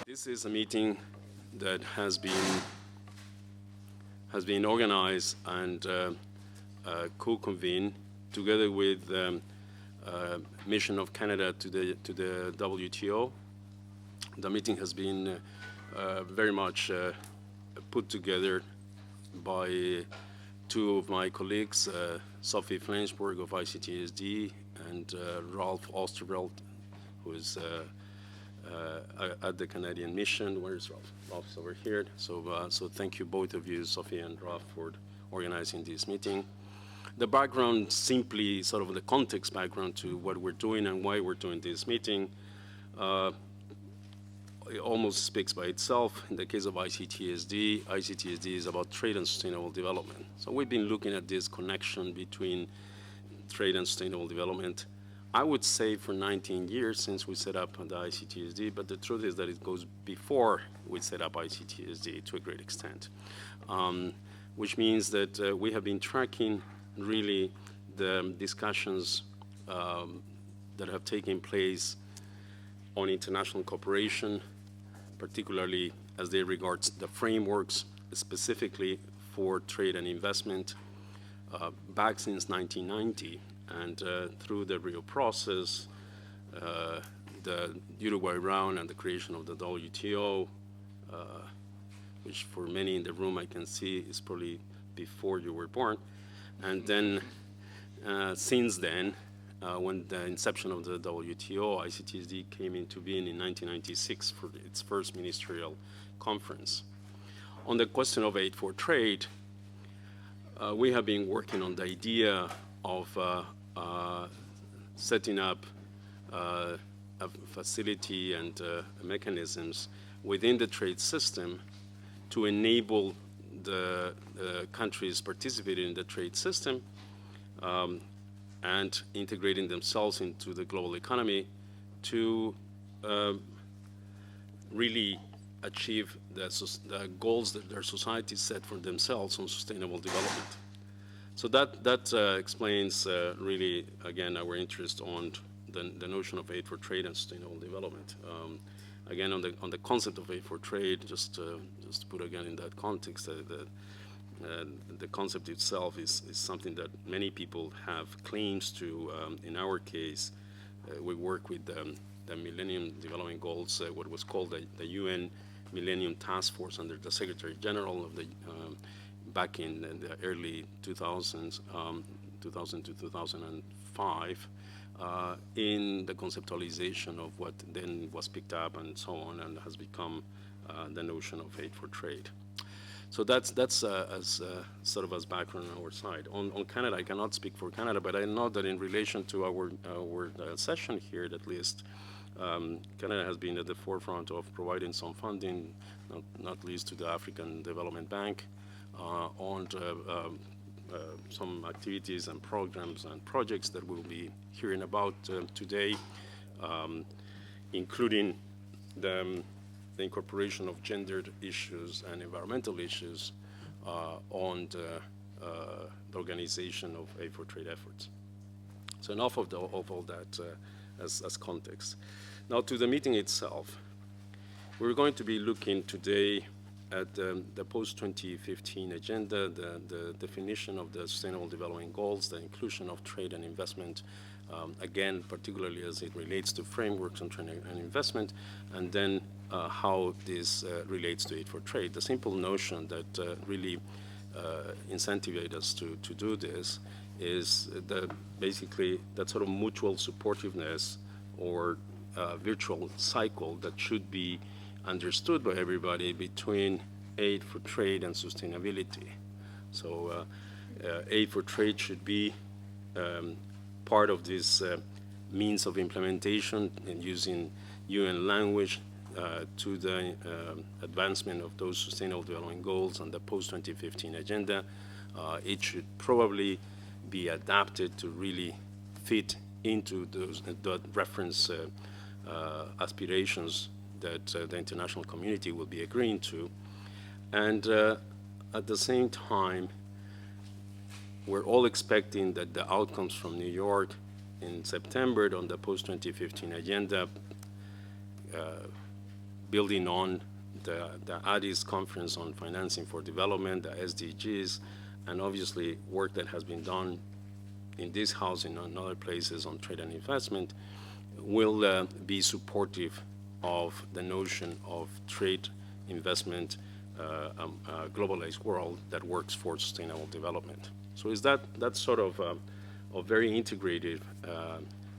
This is a meeting that has been organized and co-convened together with mission of Canada to the WTO. The meeting has been very much put together by two of my colleagues, Sophie Flensburg of ICTSD and Ralph Osterveld, who is at the Canadian mission. Where's Ralph? Ralph's over here. So thank you both of you, Sophie and Ralph, for organizing this meeting. The background, simply sort of the context background to what we're doing and why we're doing this meeting, it almost speaks by itself. In the case of ICTSD, ICTSD is about trade and sustainable development. So we've been looking at this connection between trade and sustainable development, I would say for 19 years since we set up the ICTSD, but the truth is that it goes before we set up ICTSD to a great extent, which means that we have been tracking really the discussions that have taken place on international cooperation, particularly as they regards the frameworks specifically for trade and investment back since 1990. And through the Rio process, the Uruguay round and the creation of the WTO, which for many in the room I can see is probably before you were born. And then since then, when the inception of the WTO, ICTSD came into being in 1996 for its first ministerial conference. On the question of aid for trade, we have been working on the idea of setting up a facility and mechanisms within the trade system to enable the countries participating in the trade system and integrating themselves into the global economy to really achieve the goals that their societies set for themselves on sustainable development. So that explains really, again, our interest on the notion of aid for trade and sustainable development. Again, on the concept of aid for trade, just to put again in that context, the concept itself is something that many people have claims to. In our case, we work with the Millennium Development Goals, what was called the UN Millennium Task Force under the Secretary General of the back in the early 2000s, 2000 to 2005, in the conceptualization of what then was picked up and so on, and has become the notion of aid for trade. So that's as sort of as background on our side. On Canada, I cannot speak for Canada, but I know that in relation to our session here, at least, Canada has been at the forefront of providing some funding, not least to the African Development Bank, on some activities and programs and projects that we'll be hearing about today, including the incorporation of gendered issues and environmental issues on the organization of aid for trade efforts. So enough of all that as context. Now to the meeting itself. We're going to be looking today at the post-2015 agenda, the definition of the Sustainable Development Goals, the inclusion of trade and investment, again, particularly as it relates to frameworks on trade and investment, and then how this relates to aid for trade. The simple notion that really incentivate us to do this is basically that sort of mutual supportiveness or virtual cycle that should be understood by everybody between aid for trade and sustainability. So aid for trade should be part of this means of implementation and using UN language to the advancement of those sustainable development goals and the post-2015 agenda. It should probably be adapted to really fit into those reference aspirations that the international community will be agreeing to. And at the same time, we're all expecting that the outcomes from New York in September on the post-2015 agenda building on the Addis conference on financing for development, the SDGs, and obviously work that has been done in this house and in other places on trade and investment, will be supportive of the notion of trade, investment, a globalized world that works for sustainable development. So is that sort of a very integrated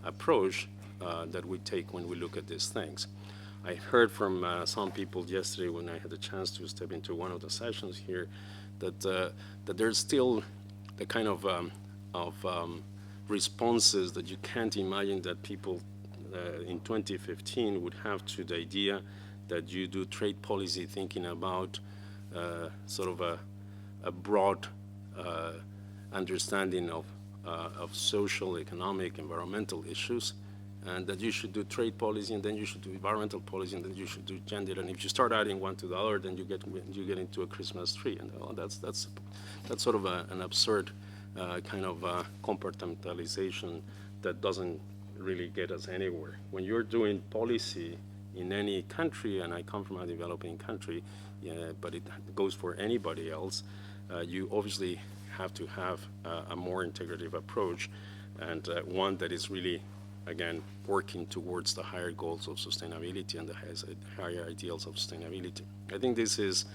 approach that we take when we look at these things. I heard from some people yesterday when I had the chance to step into one of the sessions here that there's still the kind of responses that you can't imagine that people in 2015 would have to the idea that you do trade policy thinking about sort of a broad understanding of social, economic, environmental issues, and that you should do trade policy, and then you should do environmental policy, and then you should do gender. And if you start adding one to the other, then you get into a Christmas tree, and that's sort of an absurd kind of compartmentalization that doesn't really get us anywhere. When you're doing policy in any country, and I come from a developing country, but it goes for anybody else, you obviously have to have a more integrative approach, and one that is really, again, working towards the higher goals of sustainability and the higher ideals of sustainability. I think this is,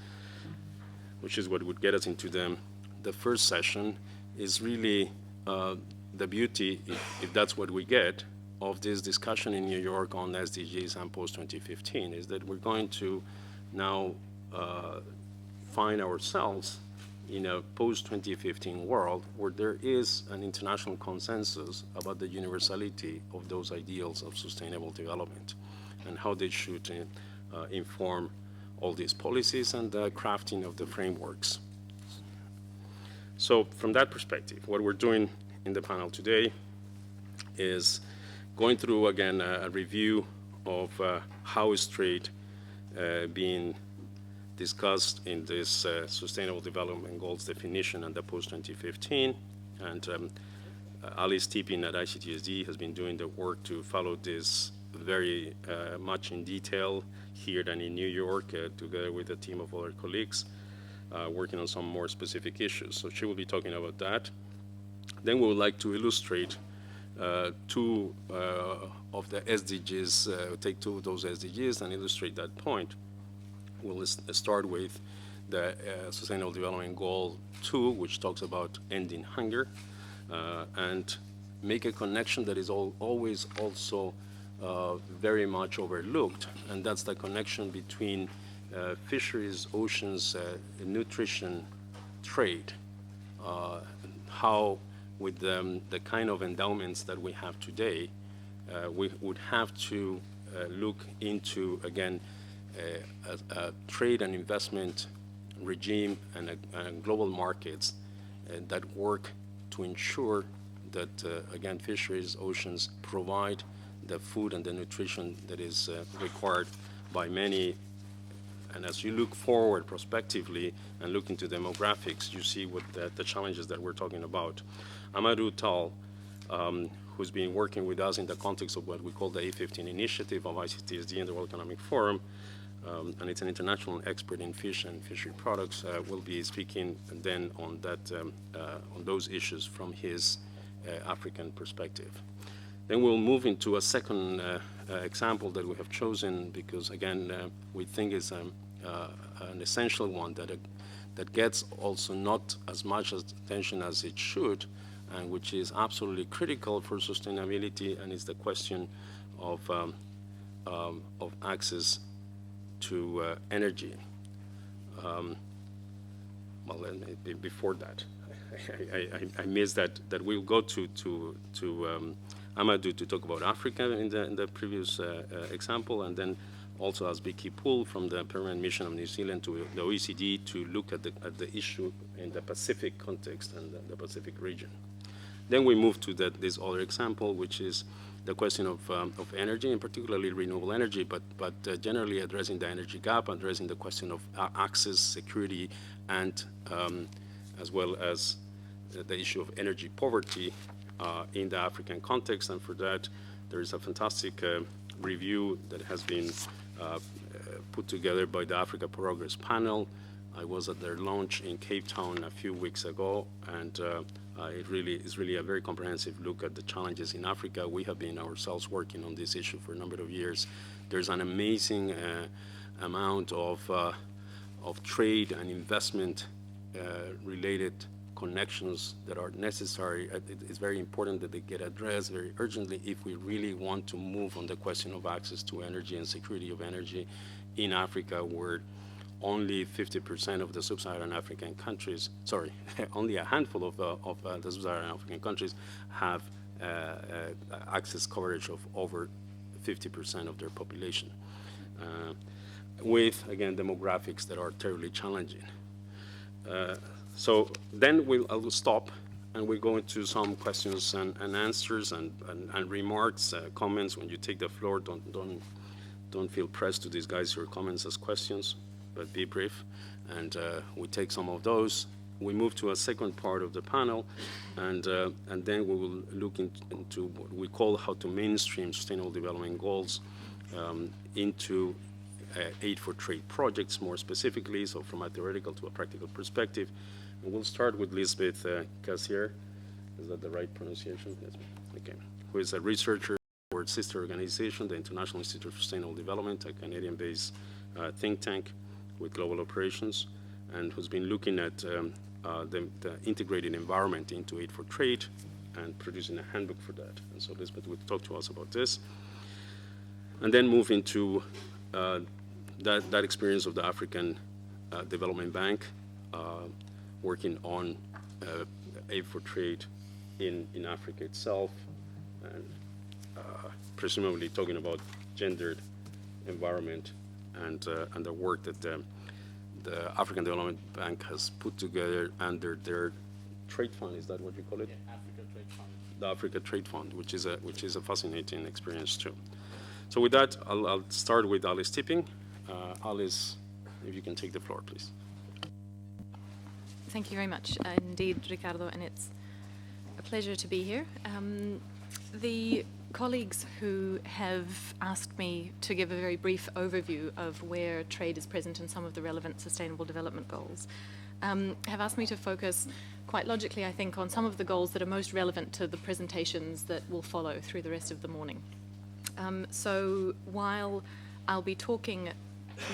which is what would get us into the first session, is really the beauty, if that's what we get, of this discussion in New York on SDGs and post-2015, is that we're going to now find ourselves in a post-2015 world where there is an international consensus about the universality of those ideals of sustainable development and how they should inform all these policies and the crafting of the frameworks. So from that perspective, what we're doing in the panel today is going through, again, a review of how is trade being discussed in this Sustainable Development Goals definition and the post-2015. And Alice Tipping at ICTSD has been doing the work to follow this very much in detail here and in New York, together with a team of other colleagues, working on some more specific issues. So she will be talking about that. Then we would like to illustrate two of the SDGs, take two of those SDGs and illustrate that point. We'll start with the Sustainable Development Goal 2, which talks about ending hunger, and make a connection that is always also very much overlooked, and that's the connection between fisheries, oceans, nutrition, trade. How, with the kind of endowments that we have today, we would have to look into, again, a trade and investment regime and global markets that work to ensure that, again, fisheries, oceans provide the food and the nutrition that is required by many. And as you look forward prospectively and look into demographics, you see what the challenges that we're talking about. Amadou Tal, who's been working with us in the context of what we call the A15 initiative of ICTSD and the World Economic Forum, and it's an international expert in fish and fishery products, will be speaking then on on those issues from his African perspective. Then we'll move into a second example that we have chosen because, again, we think is an essential one that gets also not as much attention as it should, and which is absolutely critical for sustainability, and is the question of access to energy. Well, before that, I missed that we'll go to Amadou to talk about Africa in the previous example, and then also as Vicky Poole from the Permanent Mission of New Zealand to the OECD to look at the issue in the Pacific context and the Pacific region. Then we move to this other example, which is the question of energy, and particularly renewable energy, but generally addressing the energy gap, addressing the question of access, security, and as well as the issue of energy poverty in the African context. And for that, there is a fantastic review that has been put together by the Africa Progress Panel. I was at their launch in Cape Town a few weeks ago, and it really is really a very comprehensive look at the challenges in Africa. We have been ourselves working on this issue for a number of years. There's an amazing amount of trade and investment related connections that are necessary. It's very important that they get addressed very urgently if we really want to move on the question of access to energy and security of energy in Africa, where only 50% of the sub-Saharan African countries, sorry, only a handful of the sub-Saharan African countries have access coverage of over 50% of their population, with, again, demographics that are terribly challenging. So then I will stop, and we'll go into some questions and answers and remarks, comments. When you take the floor, don't feel pressed to disguise your comments as questions, but be brief, and we take some of those. We move to a second part of the panel, and then we will look into what we call how to mainstream Sustainable Development Goals into aid for trade projects more specifically, so from a theoretical to a practical perspective. And we'll start with Lisbeth Cassier. Is that the right pronunciation? Yes. Okay. Who is a researcher for its sister organization, the International Institute for Sustainable Development, a Canadian-based think tank with global operations, and who's been looking at the integrated environment into aid for trade and producing a handbook for that. And so Lisbeth will talk to us about this. And then move into that experience of the African Development Bank working on aid for trade in Africa itself, and presumably talking about gendered environment and the work that the African Development Bank has put together under their trade fund. Is that what you call it? Yeah, Africa Trade Fund. The Africa Trade Fund, which is a fascinating experience too. So with that, I'll start with Alice Tipping. Alice, if you can take the floor, please. Thank you very much indeed, Ricardo, and it's a pleasure to be here. The colleagues who have asked me to give a very brief overview of where trade is present in some of the relevant Sustainable Development Goals have asked me to focus quite logically, I think, on some of the goals that are most relevant to the presentations that will follow through the rest of the morning. So while I'll be talking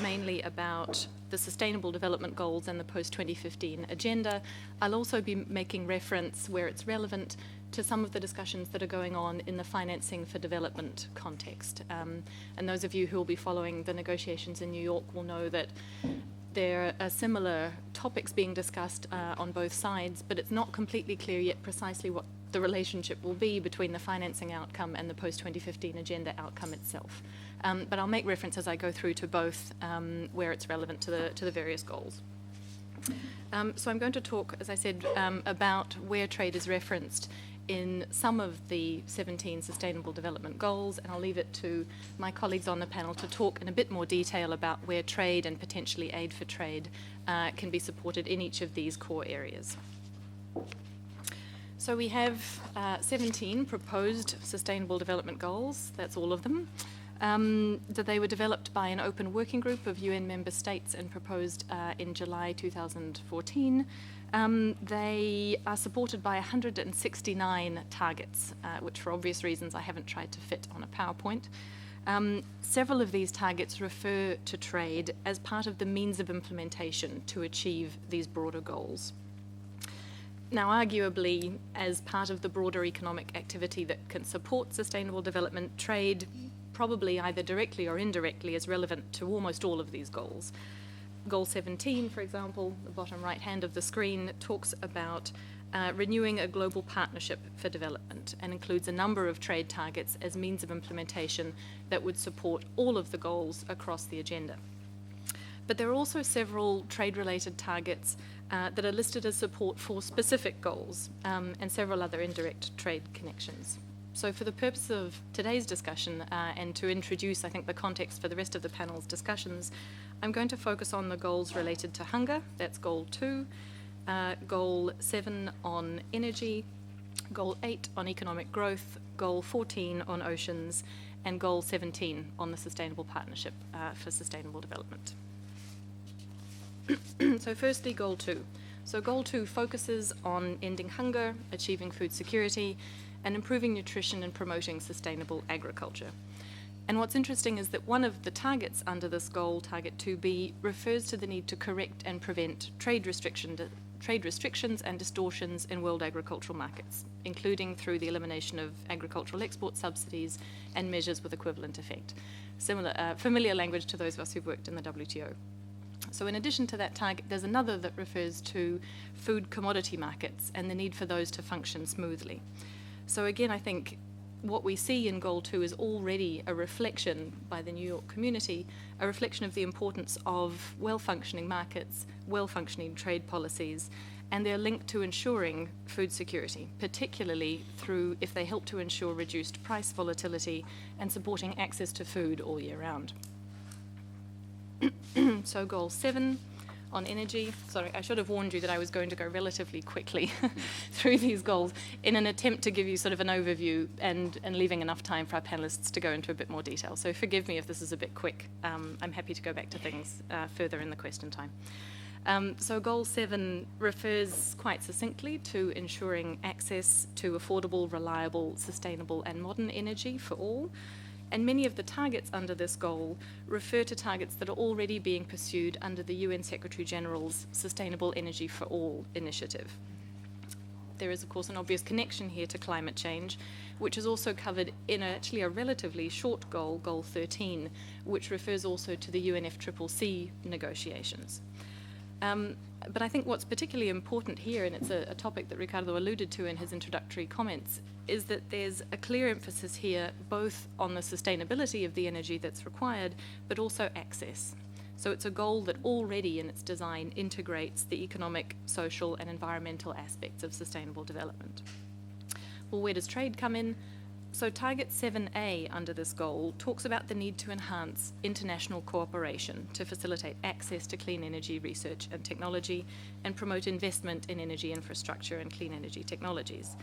mainly about the Sustainable Development Goals and the post-2015 agenda, I'll also be making reference, where it's relevant, to some of the discussions that are going on in the financing for development context. And those of you who will be following the negotiations in New York will know that there are similar topics being discussed on both sides, but it's not completely clear yet precisely what the relationship will be between the financing outcome and the post-2015 agenda outcome itself. But I'll make reference as I go through to both where it's relevant to the various goals. So I'm going to talk, as I said, about where trade is referenced in some of the 17 Sustainable Development Goals, and I'll leave it to my colleagues on the panel to talk in a bit more detail about where trade and potentially aid for trade can be supported in each of these core areas. So we have 17 proposed Sustainable Development Goals, that's all of them. That they were developed by an open working group of UN member states and proposed in July 2014. They are supported by 169 targets, which for obvious reasons I haven't tried to fit on a PowerPoint. Several of these targets refer to trade as part of the means of implementation to achieve these broader goals. Now, arguably, as part of the broader economic activity that can support sustainable development, trade probably either directly or indirectly is relevant to almost all of these goals. Goal 17, for example, the bottom right hand of the screen, talks about renewing a global partnership for development and includes a number of trade targets as means of implementation that would support all of the goals across the agenda. But there are also several trade-related targets that are listed as support for specific goals and several other indirect trade connections. So for the purpose of today's discussion and to introduce, I think, the context for the rest of the panel's discussions, I'm going to focus on the goals related to hunger, that's Goal 2, Goal 7 on energy, Goal 8 on economic growth, Goal 14 on oceans, and Goal 17 on the Sustainable Partnership for Sustainable Development. So firstly, Goal 2. So Goal 2 focuses on ending hunger, achieving food security, and improving nutrition and promoting sustainable agriculture. And what's interesting is that one of the targets under this goal, Target 2B, refers to the need to correct and prevent trade restrictions and distortions in world agricultural markets, including through the elimination of agricultural export subsidies and measures with equivalent effect. Familiar language to those of us who've worked in the WTO. So in addition to that target, there's another that refers to food commodity markets and the need for those to function smoothly. So again, I think what we see in Goal 2 is already a reflection by the New York community, a reflection of the importance of well-functioning markets, well-functioning trade policies, and they're linked to ensuring food security, particularly through if they help to ensure reduced price volatility and supporting access to food all year round. So Goal 7 on energy. Sorry, I should have warned you that I was going to go relatively quickly through these goals in an attempt to give you sort of an overview and leaving enough time for our panelists to go into a bit more detail. So forgive me if this is a bit quick. I'm happy to go back to things further in the question time. So Goal 7 refers quite succinctly to ensuring access to affordable, reliable, sustainable and modern energy for all. And many of the targets under this goal refer to targets that are already being pursued under the UN Secretary-General's Sustainable Energy for All initiative. There is, of course, an obvious connection here to climate change, which is also covered in actually a relatively short goal, Goal 13, which refers also to the UNFCCC negotiations. But I think what's particularly important here, and it's a topic that Ricardo alluded to in his introductory comments, is that there's a clear emphasis here both on the sustainability of the energy that's required, but also access. So it's a goal that already in its design integrates the economic, social, and environmental aspects of sustainable development. Well, where does trade come in? So Target 7A under this goal talks about the need to enhance international cooperation to facilitate access to clean energy research and technology and promote investment in energy infrastructure and clean energy technologies.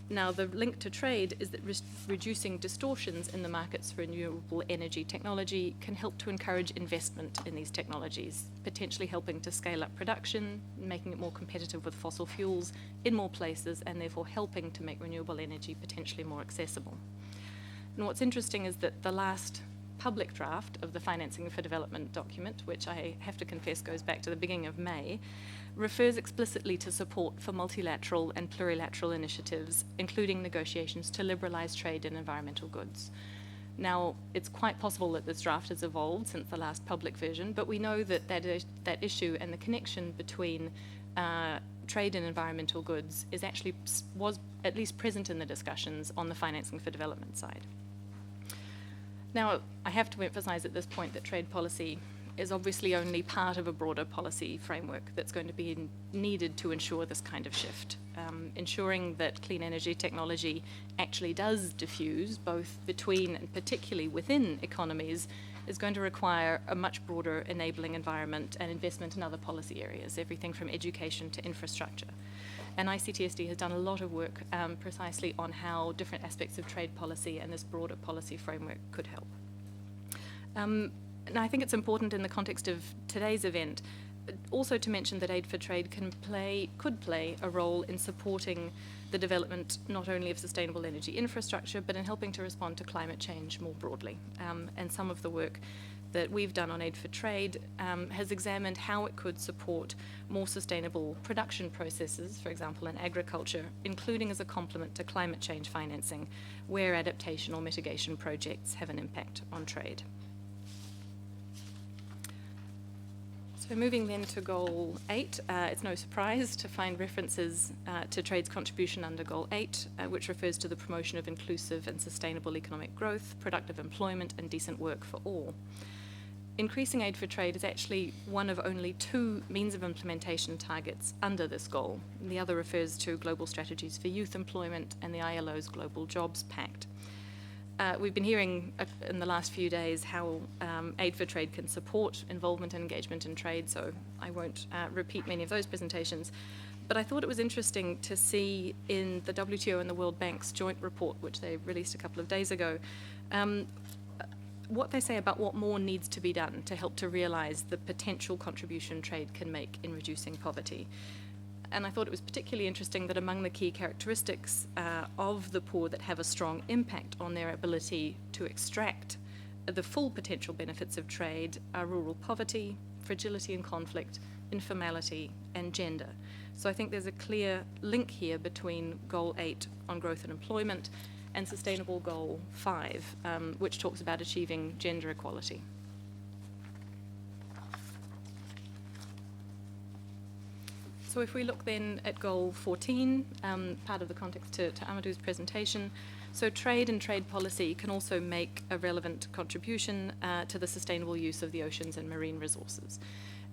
Now, the link to trade is that reducing distortions in the markets for renewable energy technology can help to encourage investment in these technologies, potentially helping to scale up production, making it more competitive with fossil fuels in more places, and therefore helping to make renewable energy potentially more accessible. And what's interesting is that the last public draft of the Financing for Development document, which I have to confess goes back to the beginning of May, refers explicitly to support for multilateral and plurilateral initiatives, including negotiations to liberalise trade in environmental goods. Now, it's quite possible that this draft has evolved since the last public version, but we know that that issue and the connection between trade in environmental goods was at least present in the discussions on the Financing for Development side. Now, I have to emphasise at this point that trade policy is obviously only part of a broader policy framework that's going to be needed to ensure this kind of shift. Ensuring that clean energy technology actually does diffuse both between and particularly within economies is going to require a much broader enabling environment and investment in other policy areas, everything from education to infrastructure. And ICTSD has done a lot of work precisely on how different aspects of trade policy and this broader policy framework could help. And I think it's important in the context of today's event also to mention that Aid for Trade could play a role in supporting the development not only of sustainable energy infrastructure, but in helping to respond to climate change more broadly. And some of the work that we've done on Aid for Trade has examined how it could support more sustainable production processes, for example in agriculture, including as a complement to climate change financing, where adaptation or mitigation projects have an impact on trade. So moving then to Goal 8, it's no surprise to find references to trade's contribution under Goal 8, which refers to the promotion of inclusive and sustainable economic growth, productive employment and decent work for all. Increasing aid for trade is actually one of only 2 means of implementation targets under this goal. The other refers to global strategies for youth employment and the ILO's Global Jobs Pact. we've been hearing in the last few days how Aid for Trade can support involvement and engagement in trade, so I won't repeat many of those presentations. But I thought it was interesting to see in the WTO and the World Bank's joint report, which they released a couple of days ago, what they say about what more needs to be done to help to realize the potential contribution trade can make in reducing poverty. And I thought it was particularly interesting that among the key characteristics of the poor that have a strong impact on their ability to extract the full potential benefits of trade are rural poverty, fragility and conflict, informality, and gender. So I think there's a clear link here between Goal 8 on growth and employment and Sustainable Goal 5, which talks about achieving gender equality. So if we look then at Goal 14, part of the context to Amadou's presentation, so trade and trade policy can also make a relevant contribution to the sustainable use of the oceans and marine resources.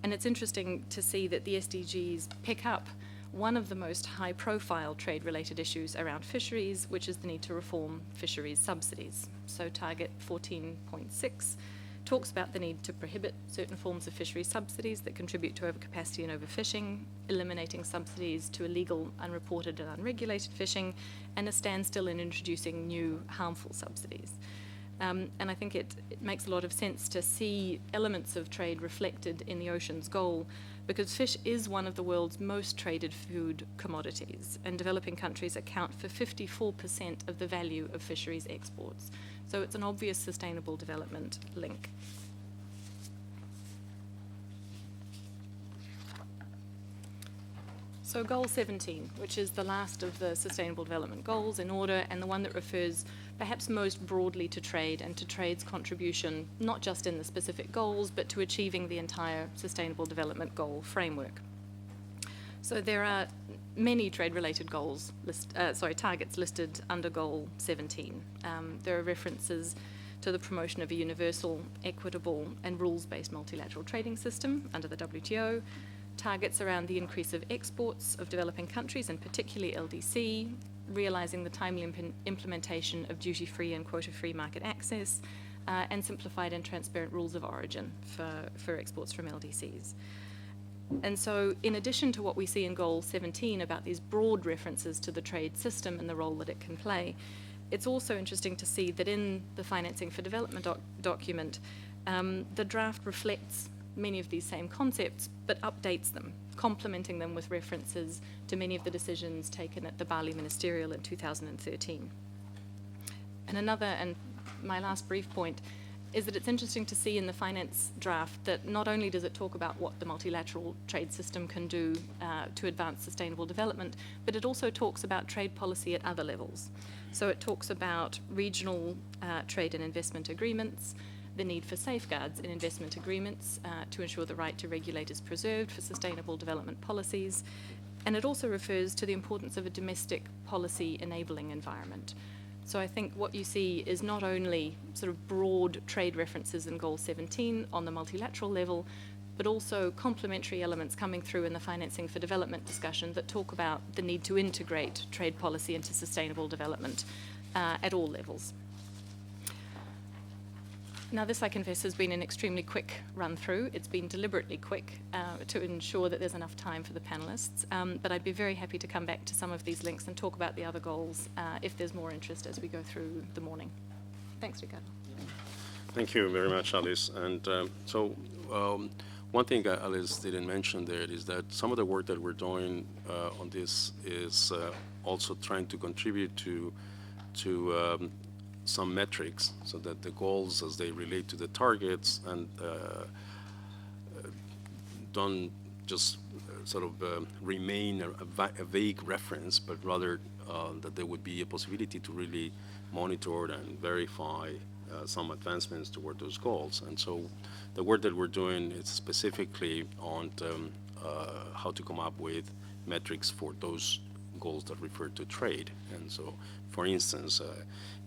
And it's interesting to see that the SDGs pick up one of the most high-profile trade-related issues around fisheries, which is the need to reform fisheries subsidies. So target 14.6 talks about the need to prohibit certain forms of fisheries subsidies that contribute to overcapacity and overfishing, eliminating subsidies to illegal, unreported and unregulated fishing, and a standstill in introducing new harmful subsidies. And I think it makes a lot of sense to see elements of trade reflected in the ocean's goal, because fish is one of the world's most traded food commodities, and developing countries account for 54% of the value of fisheries exports. So it's an obvious sustainable development link. So Goal 17, which is the last of the Sustainable Development Goals in order, and the one that refers perhaps most broadly to trade and to trade's contribution, not just in the specific goals, but to achieving the entire Sustainable Development Goal framework. So there are many trade-related targets listed under Goal 17. There are references to the promotion of a universal, equitable, and rules-based multilateral trading system under the WTO, targets around the increase of exports of developing countries, and particularly LDC, realising the timely implementation of duty-free and quota-free market access, and simplified and transparent rules of origin for exports from LDCs. And so in addition to what we see in Goal 17 about these broad references to the trade system and the role that it can play, it's also interesting to see that in the Financing for Development document, the draft reflects many of these same concepts, but updates them, complementing them with references to many of the decisions taken at the Bali Ministerial in 2013. And my last brief point, is that it's interesting to see in the finance draft that not only does it talk about what the multilateral trade system can do to advance sustainable development, but it also talks about trade policy at other levels. So it talks about regional trade and investment agreements, the need for safeguards in investment agreements to ensure the right to regulate is preserved for sustainable development policies. And it also refers to the importance of a domestic policy enabling environment. So I think what you see is not only sort of broad trade references in Goal 17 on the multilateral level, but also complementary elements coming through in the Financing for Development discussion that talk about the need to integrate trade policy into sustainable development at all levels. Now this, I confess, has been an extremely quick run through. It's been deliberately quick to ensure that there's enough time for the panellists, but I'd be very happy to come back to some of these links and talk about the other goals if there's more interest as we go through the morning. Thanks, Ricardo. Thank you very much, Alice. And one thing Alice didn't mention there is that some of the work that we're doing on this is also trying to contribute to some metrics so that the goals as they relate to the targets and don't just sort of remain a vague reference, but rather that there would be a possibility to really monitor and verify some advancements toward those goals. And so the work that we're doing is specifically on how to come up with metrics for those goals that refer to trade. And so, for instance,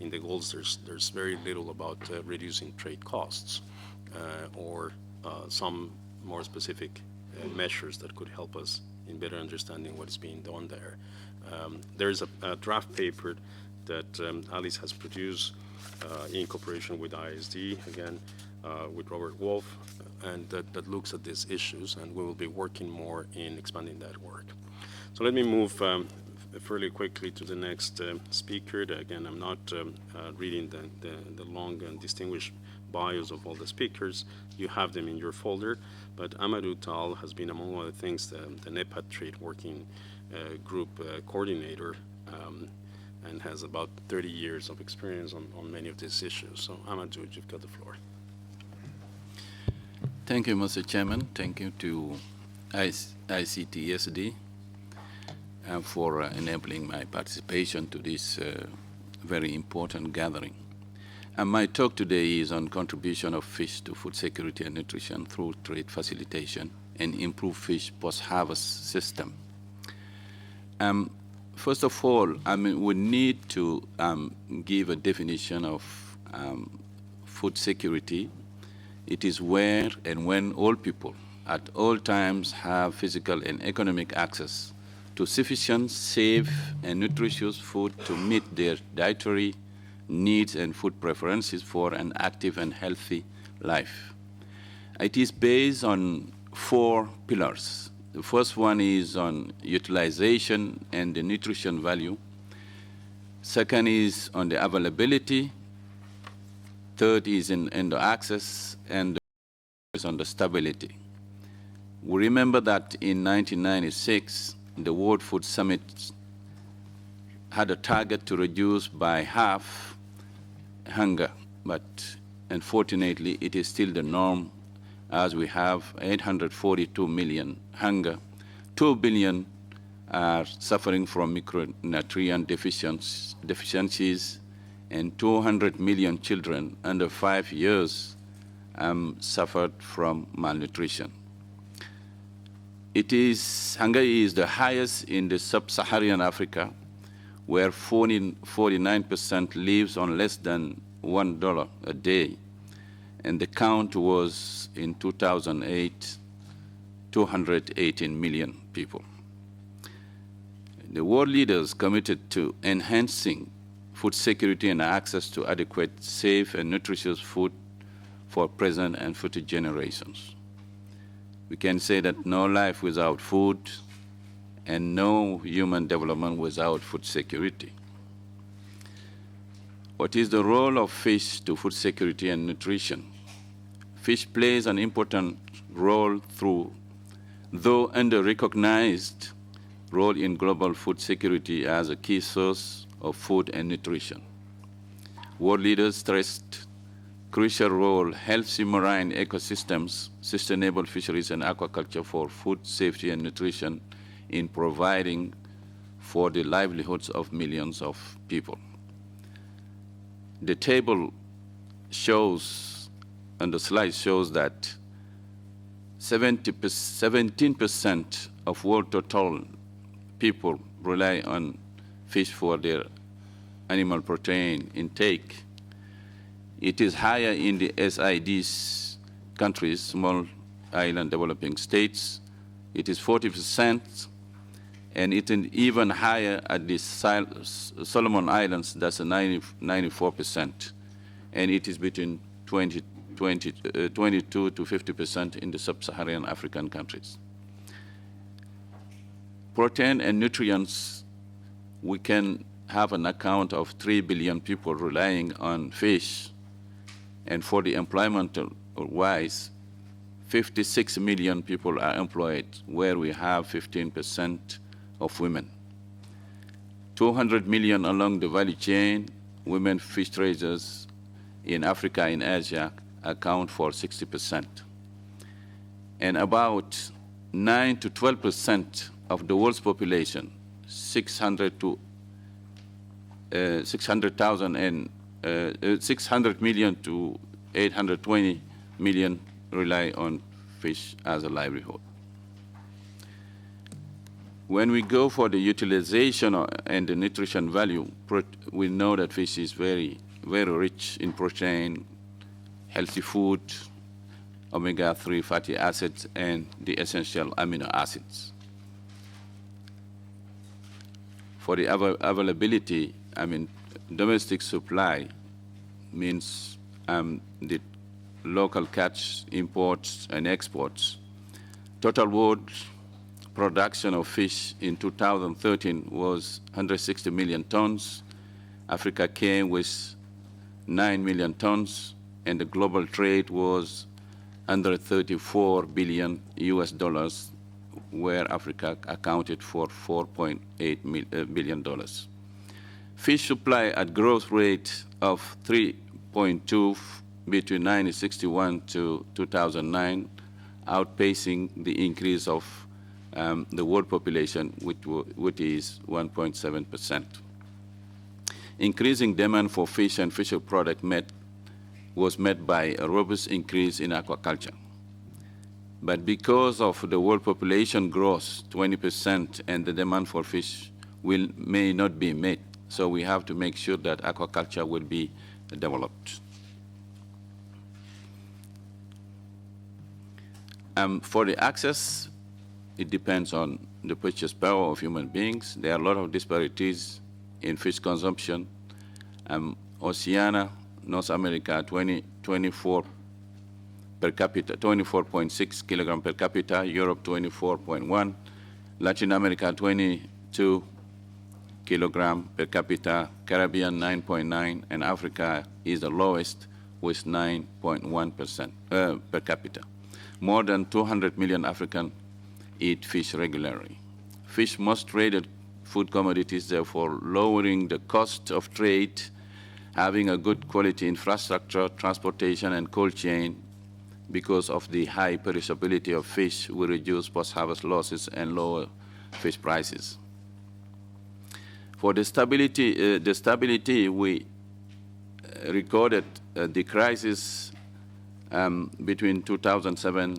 in the goals, there's very little about reducing trade costs or some more specific measures that could help us in better understanding what is being done there. There's a draft paper that Addis has produced in cooperation with ISD, again, with Robert Wolf, and that looks at these issues, and we will be working more in expanding that work. So let me move fairly quickly to the next speaker. Again, I'm not reading the long and distinguished bios of all the speakers. You have them in your folder, but Amadou Tal has been, among other things, the NEPAD Trade Working Group coordinator, and has about 30 years of experience on many of these issues. So Amadou, you've got the floor. Thank you, Mr. Chairman. Thank you to ICTSD for enabling my participation to this very important gathering. And my talk today is on contribution of fish to food security and nutrition through trade facilitation and improved fish post-harvest system. First of all, we need to give a definition of food security. It is where and when all people at all times have physical and economic access to sufficient, safe, and nutritious food to meet their dietary needs and food preferences for an active and healthy life. It is based on 4 pillars. The first one is on utilization and the nutrition value. Second is on the availability. Third is in the access, and is on the stability. We remember that in 1996, the World Food Summit had a target to reduce by half hunger, but unfortunately, it is still the norm, as we have 842 million hunger, 2 billion are suffering from micronutrient deficiencies, and 200 million children under 5 years suffered from malnutrition. Hunger is the highest in the sub-Saharan Africa, where 49% lives on less than $1 a day. And the count was, in 2008, 218 million people. The world leaders committed to enhancing food security and access to adequate, safe, and nutritious food for present and future generations. We can say that no life without food and no human development without food security. What is the role of fish to food security and nutrition? Fish plays an important role though under-recognized role in global food security as a key source of food and nutrition. World leaders stressed crucial role healthy marine ecosystems, sustainable fisheries, and aquaculture for food safety and nutrition in providing for the livelihoods of millions of people. The table shows, and the slide shows that 17% of world total people rely on fish for their animal protein intake. It is higher in the SIDs countries, small island developing states. It is 40%, and it is even higher at the Solomon Islands, that's 94%. And it is between 22 to 50% in the sub-Saharan African countries. Protein and nutrients, we can have an account of 3 billion people relying on fish. And for the employment-wise, 56 million people are employed, where we have 15% of women. 200 million along the value chain, women fish traders in Africa and Asia account for 60%. And about 9 to 12% of the world's population, 600 million to 820 million rely on fish as a livelihood. When we go for the utilization and the nutrition value, we know that fish is very, very rich in protein, healthy food, omega-3 fatty acids, and the essential amino acids. For the availability, domestic supply means the local catch, imports, and exports. Total world production of fish in 2013 was 160 million tons. Africa came with 9 million tons, and the global trade was under 34 billion US dollars, where Africa accounted for $4.8 billion. Fish supply at growth rate of 3.2 between 1961 to 2009, outpacing the increase of the world population, which is 1.7%. Increasing demand for fish and fishery product was met by a robust increase in aquaculture. But because of the world population growth, 20%, and the demand for fish may not be met, so we have to make sure that aquaculture will be developed. For the access, it depends on the purchase power of human beings. There are a lot of disparities in fish consumption. Oceania, North America, 24 per capita, 24.6 kilogram per capita, Europe 24.1, Latin America 22 kilogram per capita, Caribbean 9.9, and Africa is the lowest with 9.1% per capita. More than 200 million Africans eat fish regularly. Fish most traded food commodities, therefore lowering the cost of trade, having a good quality infrastructure, transportation, and cold chain. Because of the high perishability of fish, we reduce post-harvest losses and lower fish prices. For the stability, we recorded the crisis between 2007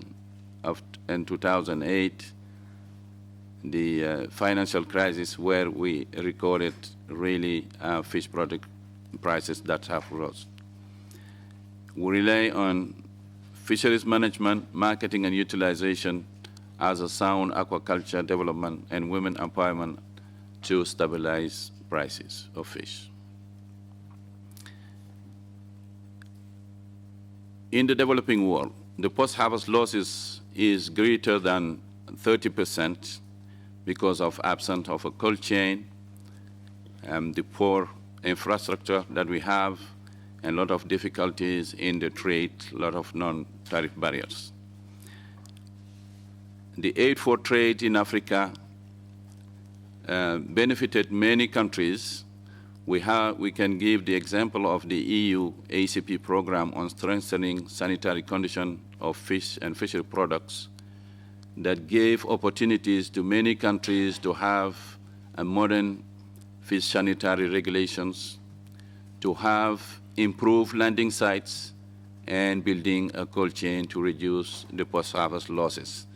and 2008, the financial crisis, where we recorded really fish product prices that have rose. We rely on fisheries management, marketing, and utilization as a sound aquaculture development and women empowerment to stabilize prices of fish. In the developing world, the post-harvest losses is greater than 30% because of absence of a cold chain, the poor infrastructure that we have, and a lot of difficulties in the trade, a lot of non-tariff barriers. The aid for trade in Africa benefited many countries. We can give the example of the EU ACP program on strengthening sanitary condition of fish and fishery products that gave opportunities to many countries to have a modern fish sanitary regulations, to have improved landing sites, and building a cold chain to reduce the post-harvest losses.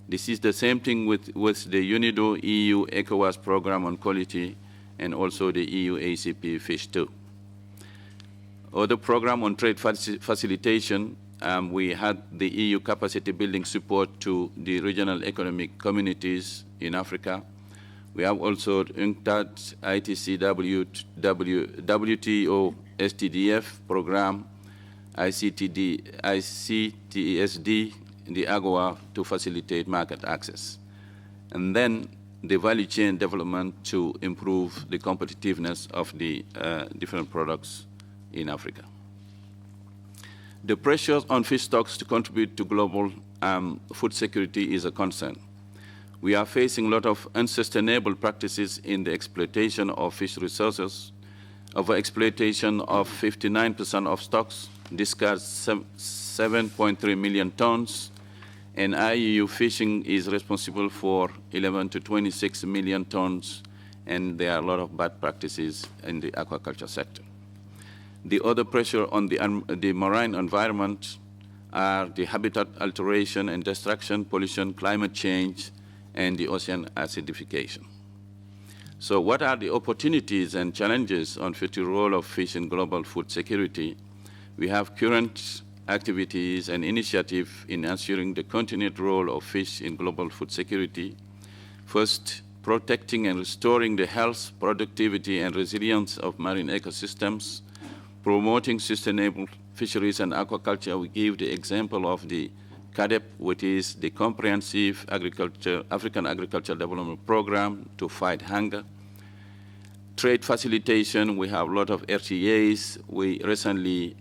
This is the same thing with the UNIDO EU ECOWAS program on quality and also the EU ACP Fish 2. Other program on trade facilitation, we had the EU capacity building support to the regional economic communities in Africa. We have also UNCTAD, ITC, WTO, STDF program, ICTSD, the AGOA to facilitate market access. And then the value chain development to improve the competitiveness of the different products in Africa. The pressures on fish stocks to contribute to global food security is a concern. We are facing a lot of unsustainable practices in the exploitation of fish resources. Overexploitation of 59% of stocks, discards 7.3 million tons, and IUU fishing is responsible for 11 to 26 million tons, and there are a lot of bad practices in the aquaculture sector. The other pressure on the marine environment are the habitat alteration and destruction, pollution, climate change, and the ocean acidification. So what are the opportunities and challenges on future role of fish in global food security? We have current activities and initiatives in ensuring the continued role of fish in global food security. First, protecting and restoring the health, productivity, and resilience of marine ecosystems, promoting sustainable fisheries and aquaculture. We give the example of the CADEP, which is the Comprehensive African Agricultural Development Program to fight hunger. Trade facilitation, we have a lot of RTAs. We recently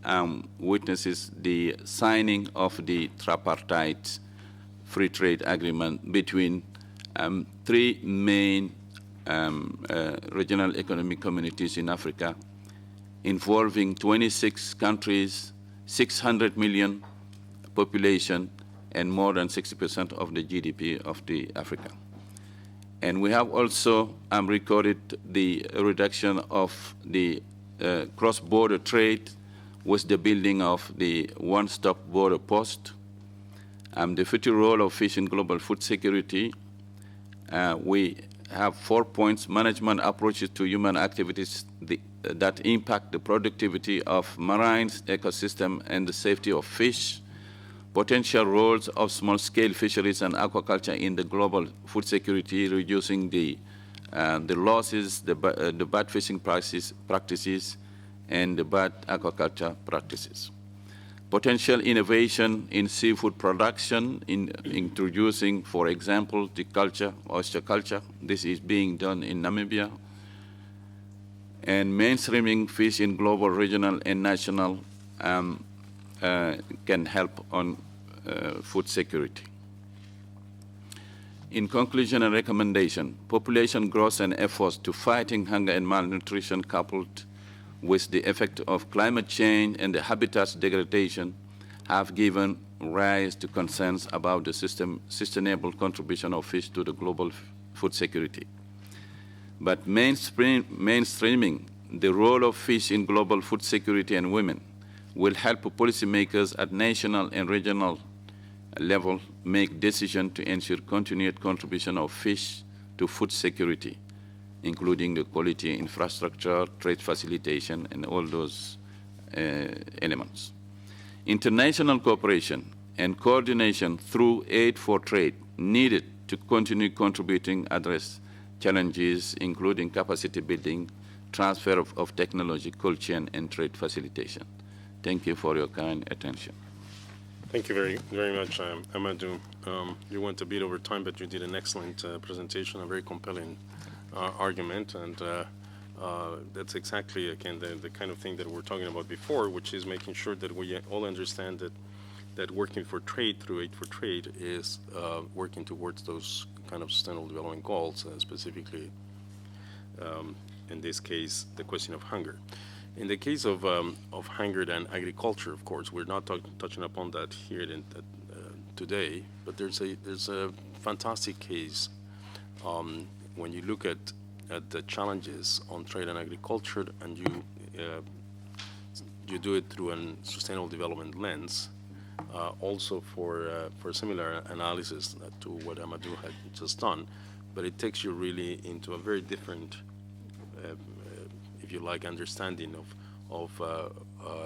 witnessed the signing of the tripartite free trade agreement between three main regional economic communities in Africa, involving 26 countries, 600 million population, and more than 60% of the GDP of the Africa. And we have also recorded the reduction of the cross-border trade with the building of the one-stop border post, the future role of fish in global food security. We have 4 points: management approaches to human activities that impact the productivity of marine ecosystem and the safety of fish, potential roles of small-scale fisheries and aquaculture in the global food security, reducing the losses, the bad fishing practices, and the bad aquaculture practices. Potential innovation in seafood production, in introducing, for example, the oyster culture. This is being done in Namibia. And mainstreaming fish in global, regional, and national can help on food security. In conclusion and recommendation, population growth and efforts to fighting hunger and malnutrition coupled with the effect of climate change and the habitat degradation have given rise to concerns about the sustainable contribution of fish to the global food security. But mainstreaming the role of fish in global food security and women will help policymakers at national and regional level make decisions to ensure continued contribution of fish to food security, including the quality infrastructure, trade facilitation, and all those elements. International cooperation and coordination through aid for trade needed to continue contributing address challenges, including capacity building, transfer of technology, culture, and trade facilitation. Thank you for your kind attention. Thank you very, very much, Amadou. You went a bit over time, but you did an excellent presentation, a very compelling argument, and that's exactly, again, the kind of thing that we're talking about before, which is making sure that we all understand that working for trade through aid for trade is working towards those kind of sustainable development goals, specifically, in this case, the question of hunger. In the case of hunger and agriculture, of course, we're not touching upon that here today, but there's a fantastic case when you look at the challenges on trade and agriculture, and you do it through a sustainable development lens. Also for similar analysis to what Amadou had just done, but it takes you really into a very different, if you like, understanding of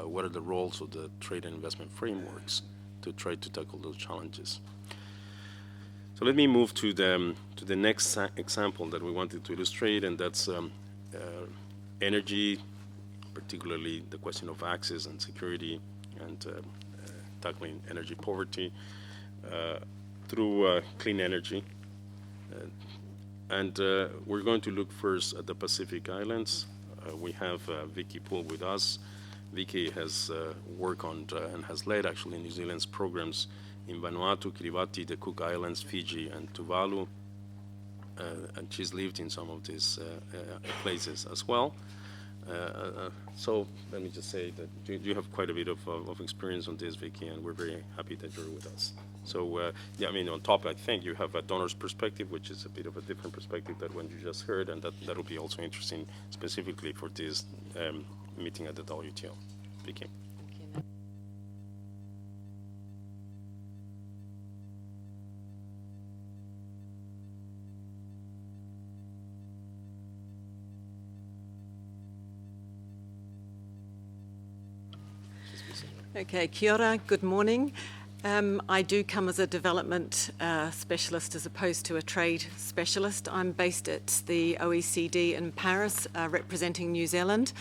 what are the roles of the trade and investment frameworks to try to tackle those challenges. So let me move to the next example that we wanted to illustrate, and that's energy, particularly the question of access and security, and tackling energy poverty through clean energy. And we're going to look first at the Pacific Islands. We have Vicky Poole with us. Vicky has worked on and has led actually New Zealand's programs in Vanuatu, Kiribati, the Cook Islands, Fiji, and Tuvalu. And she's lived in some of these places as well. So let me just say that you have quite a bit of experience on this, Vicky, and we're very happy that you're with us. So yeah, I mean, on top, I think you have a donor's perspective, which is a bit of a different perspective than what you just heard, and that will be also interesting specifically for this meeting at the WTO. Vicky. Okay, kia ora, good morning. I do come as a development specialist as opposed to a trade specialist. I'm based at the OECD in Paris, representing New Zealand,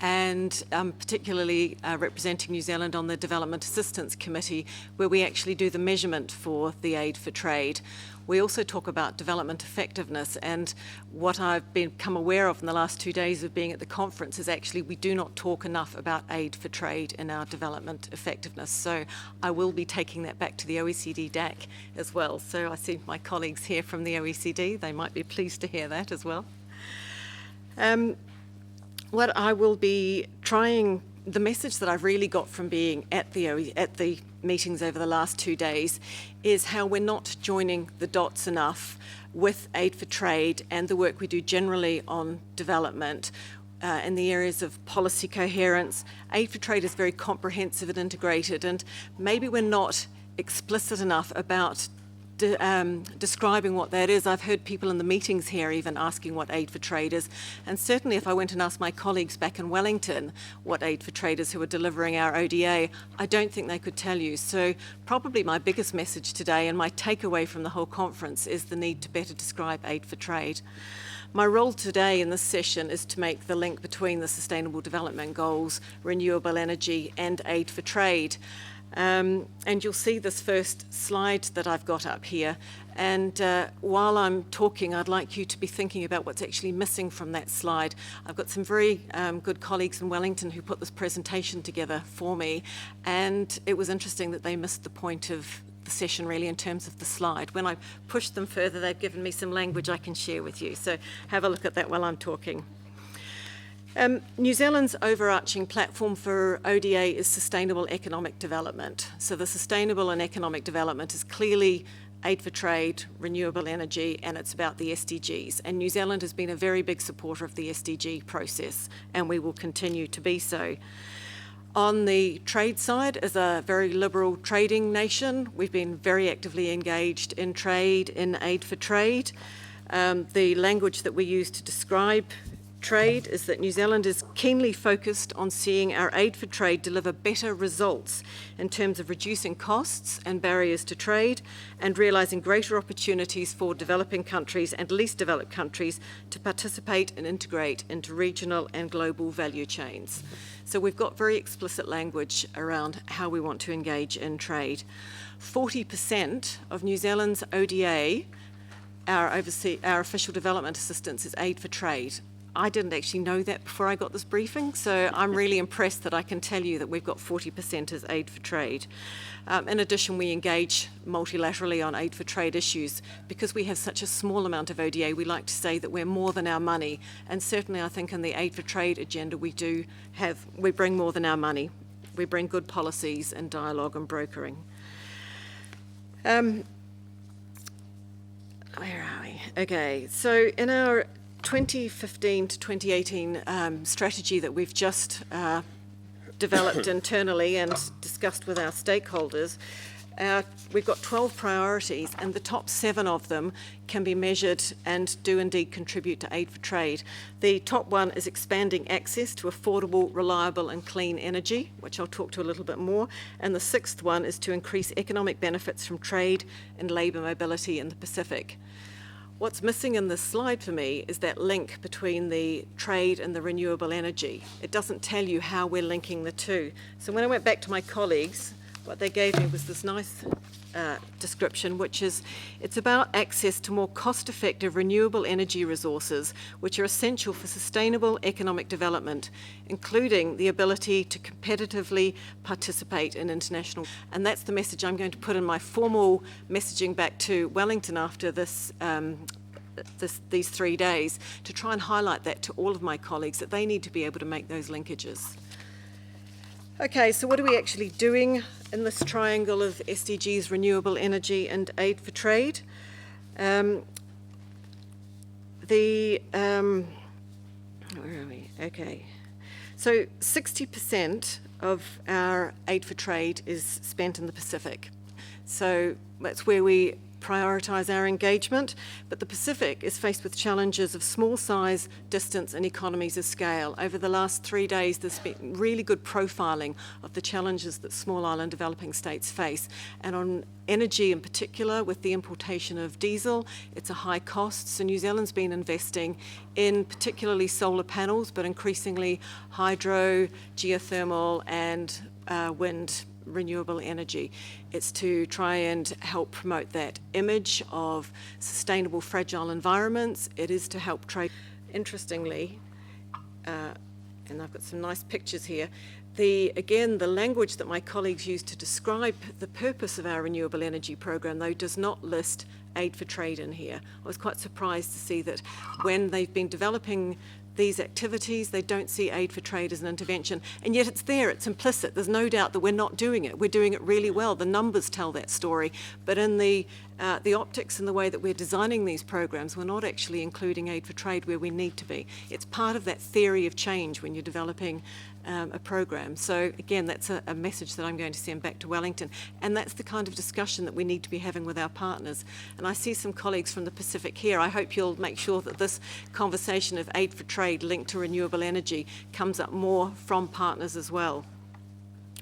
and particularly representing New Zealand on the Development Assistance Committee, where we actually do the measurement for the aid for trade. We also talk about development effectiveness, and what I've become aware of in the last 2 days of being at the conference is actually we do not talk enough about aid for trade in our development effectiveness. So I will be taking that back to the OECD DAC as well. So I see my colleagues here from the OECD, they might be pleased to hear that as well. What I will be trying, the message that I've really got from being at the meetings over the last 2 days is how we're not joining the dots enough with aid for trade and the work we do generally on development in the areas of policy coherence. Aid for trade is very comprehensive and integrated, and maybe we're not explicit enough about describing what that is. I've heard people in the meetings here even asking what aid for trade is, and certainly if I went and asked my colleagues back in Wellington what aid for trade is who are delivering our ODA, I don't think they could tell you. So probably my biggest message today and my takeaway from the whole conference is the need to better describe aid for trade. My role today in this session is to make the link between the Sustainable Development Goals, renewable energy and aid for trade. And you'll see this first slide that I've got up here. And while I'm talking, I'd like you to be thinking about what's actually missing from that slide. I've got some very good colleagues in Wellington who put this presentation together for me. And it was interesting that they missed the point of the session really in terms of the slide. When I pushed them further, they've given me some language I can share with you. So have a look at that while I'm talking. New Zealand's overarching platform for ODA is sustainable economic development. So the sustainable and economic development is clearly aid for trade, renewable energy, and it's about the SDGs. And New Zealand has been a very big supporter of the SDG process, and we will continue to be so. On the trade side, as a very liberal trading nation, we've been very actively engaged in trade, in aid for trade. The language that we use to describe trade is that New Zealand is keenly focused on seeing our aid for trade deliver better results in terms of reducing costs and barriers to trade and realising greater opportunities for developing countries and least developed countries to participate and integrate into regional and global value chains. So we've got very explicit language around how we want to engage in trade. 40% of New Zealand's ODA, our official development assistance, is aid for trade. I didn't actually know that before I got this briefing, so I'm really impressed that I can tell you that we've got 40% as aid for trade. In addition, we engage multilaterally on aid for trade issues. Because we have such a small amount of ODA, we like to say that we're more than our money, and certainly I think in the aid for trade agenda we bring more than our money. We bring good policies and dialogue and brokering. Where are we? Okay, so in our 2015 to 2018 strategy that we've just developed internally and discussed with our stakeholders, we've got 12 priorities, and the top 7 of them can be measured and do indeed contribute to aid for trade. The top one is expanding access to affordable, reliable and clean energy, which I'll talk to a little bit more, and the 6th one is to increase economic benefits from trade and labour mobility in the Pacific. What's missing in this slide for me is that link between the trade and the renewable energy. It doesn't tell you how we're linking the two. So when I went back to my colleagues, what they gave me was this nice description, which is it's about access to more cost-effective renewable energy resources, which are essential for sustainable economic development, including the ability to competitively participate in international. And that's the message I'm going to put in my formal messaging back to Wellington after these 3 days, to try and highlight that to all of my colleagues, that they need to be able to make those linkages. Okay, so what are we actually doing in this triangle of SDGs, renewable energy and aid for trade? Where are we? Okay. So 60% of our aid for trade is spent in the Pacific. So that's where we prioritise our engagement, but the Pacific is faced with challenges of small size, distance and economies of scale. Over the last 3 days, there's been really good profiling of the challenges that small island developing states face. And on energy in particular, with the importation of diesel, it's a high cost. So New Zealand's been investing in particularly solar panels, but increasingly hydro, geothermal and wind renewable energy. It's to try and help promote that image of sustainable fragile environments. It is to help trade. Interestingly, and I've got some nice pictures here, the language that my colleagues use to describe the purpose of our renewable energy program, though, does not list aid for trade in here. I was quite surprised to see that when they've been developing these activities, they don't see aid for trade as an intervention, and yet it's there, it's implicit. There's no doubt that we're not doing it. We're doing it really well. The numbers tell that story, but in the optics and the way that we're designing these programs, we're not actually including aid for trade where we need to be. It's part of that theory of change when you're developing a program. So again, that's a message that I'm going to send back to Wellington, and that's the kind of discussion that we need to be having with our partners. And I see some colleagues from the Pacific here. I hope you'll make sure that this conversation of aid for trade linked to renewable energy comes up more from partners as well.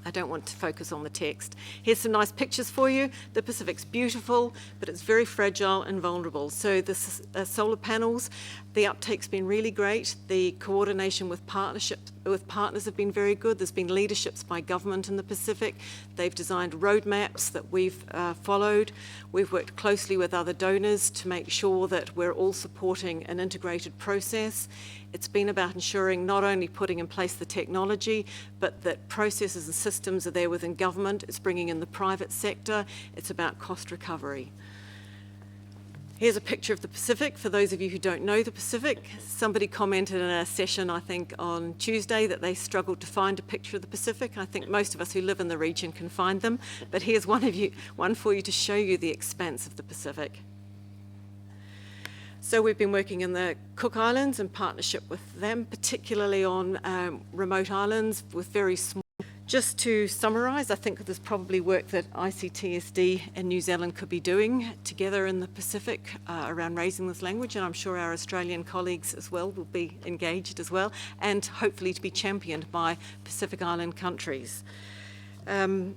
I don't want to focus on the text. Here's some nice pictures for you. The Pacific's beautiful, but it's very fragile and vulnerable. So the solar panels, the uptake's been really great. The coordination with partners have been very good. There's been leaderships by government in the Pacific. They've designed roadmaps that we've followed. We've worked closely with other donors to make sure that we're all supporting an integrated process. It's been about ensuring not only putting in place the technology, but that processes and systems are there within government. It's bringing in the private sector. It's about cost recovery. Here's a picture of the Pacific. For those of you who don't know the Pacific, somebody commented in a session, I think, on Tuesday that they struggled to find a picture of the Pacific. I think most of us who live in the region can find them, but here's one for you to show you the expanse of the Pacific. So we've been working in the Cook Islands in partnership with them, particularly on remote islands with very small. Just to summarise, I think there's probably work that ICTSD and New Zealand could be doing together in the Pacific around raising this language, and I'm sure our Australian colleagues as well will be engaged as well, and hopefully to be championed by Pacific Island countries. To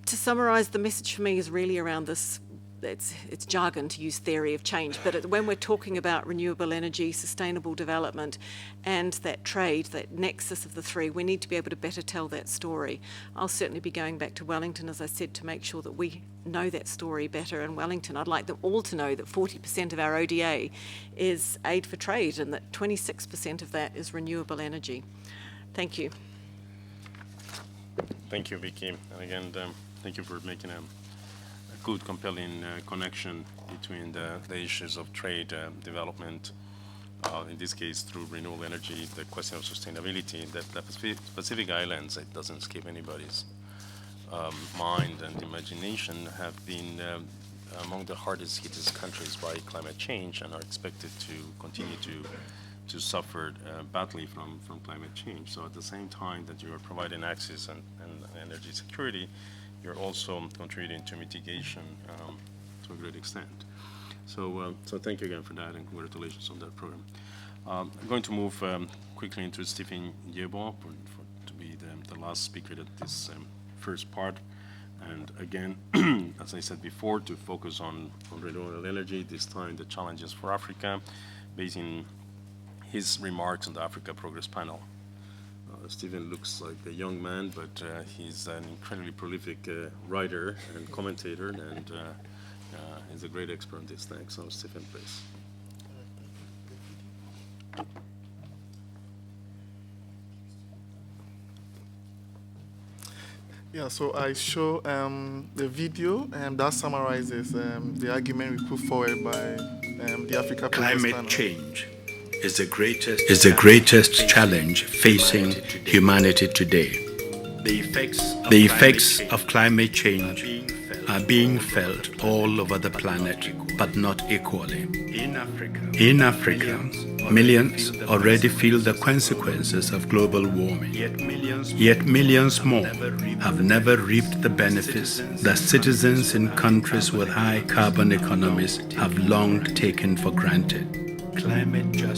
summarise, the message for me is really around this. It's jargon to use theory of change, but when we're talking about renewable energy, sustainable development, and that trade, that nexus of the three, we need to be able to better tell that story. I'll certainly be going back to Wellington, as I said, to make sure that we know that story better in Wellington. I'd like them all to know that 40% of our ODA is aid for trade, and that 26% of that is renewable energy. Thank you. Thank you, Vicky. And again, thank you for making a good, compelling connection between the issues of trade development, in this case through renewable energy, the question of sustainability, that the Pacific Islands, it doesn't escape anybody's mind and imagination, have been among the hardest hit countries by climate change and are expected to continue to suffer badly from climate change. So at the same time that you are providing access and energy security, you're also contributing to mitigation to a great extent. So thank you again for that, and congratulations on that program. I'm going to move quickly into Stephen Yebo to be the last speaker at this first part. And again, as I said before, to focus on renewable energy, this time the challenges for Africa, basing his remarks on the Africa Progress Panel. Stephen looks like a young man, but he's an incredibly prolific writer and commentator, and he's a great expert on this thing. So, Stephen, please. Yeah, so I show the video that summarizes the argument we put forward by the Africa Progress Panel. Climate change is the greatest challenge facing humanity today. The effects of climate change are being felt all over the planet. but not equally. In Africa, millions already feel the consequences of global warming. Yet millions more have never reaped the benefits that citizens in countries with high carbon economies have long taken for granted.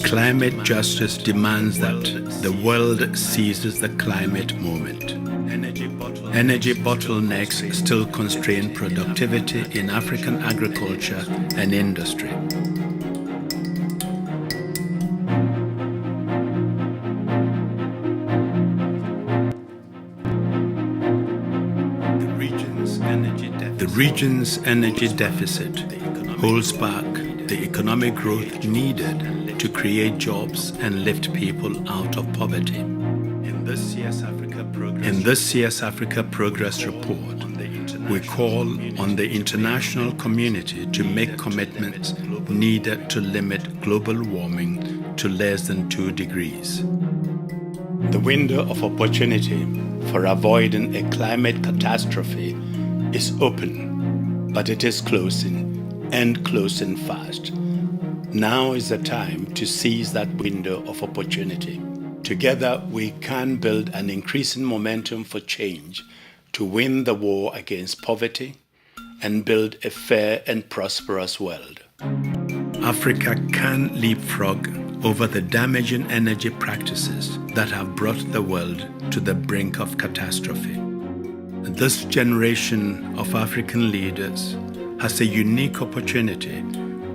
Climate justice demands that the world seizes the climate moment. Energy bottlenecks still constrain productivity in African agriculture and industry. The region's energy deficit holds back the economic growth needed to create jobs and lift people out of poverty. In this year's Africa Progress Report, we call on the international community to make commitments needed to limit global warming to less than 2 degrees. The window of opportunity for avoiding a climate catastrophe is open, but it is closing, and closing fast. Now is the time to seize that window of opportunity. Together, we can build an increasing momentum for change to win the war against poverty and build a fair and prosperous world. Africa can leapfrog over the damaging energy practices that have brought the world to the brink of catastrophe. This generation of African leaders has a unique opportunity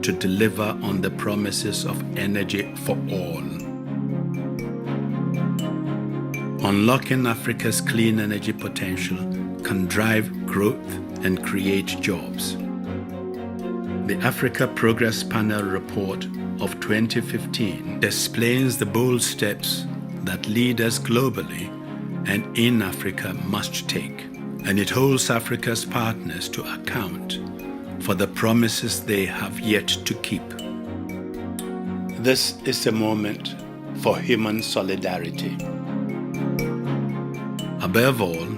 to deliver on the promises of energy for all. Unlocking Africa's clean energy potential can drive growth and create jobs. The Africa Progress Panel report of 2015 explains the bold steps that leaders globally and in Africa must take, and it holds Africa's partners to account for the promises they have yet to keep. This is a moment for human solidarity. Above all,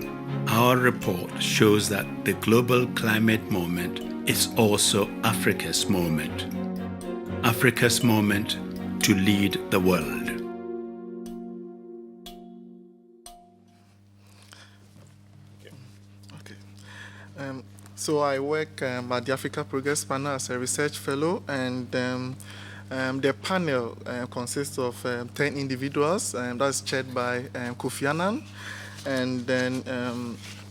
our report shows that the global climate moment is also Africa's moment. Africa's moment to lead the world. So I work at the Africa Progress Panel as a research fellow, and the panel consists of 10 individuals, and that's chaired by Kofi Annan, and then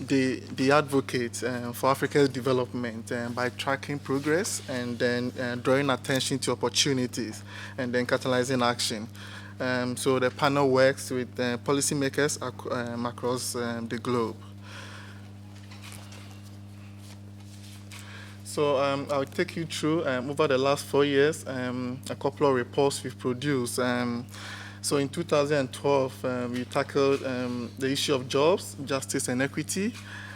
they advocate for Africa's development by tracking progress and then drawing attention to opportunities and then catalyzing action. So the panel works with policymakers across the globe. So I'll take you through, over the last 4 years, a couple of reports we've produced. So in 2012, we tackled the issue of jobs, justice, and equity.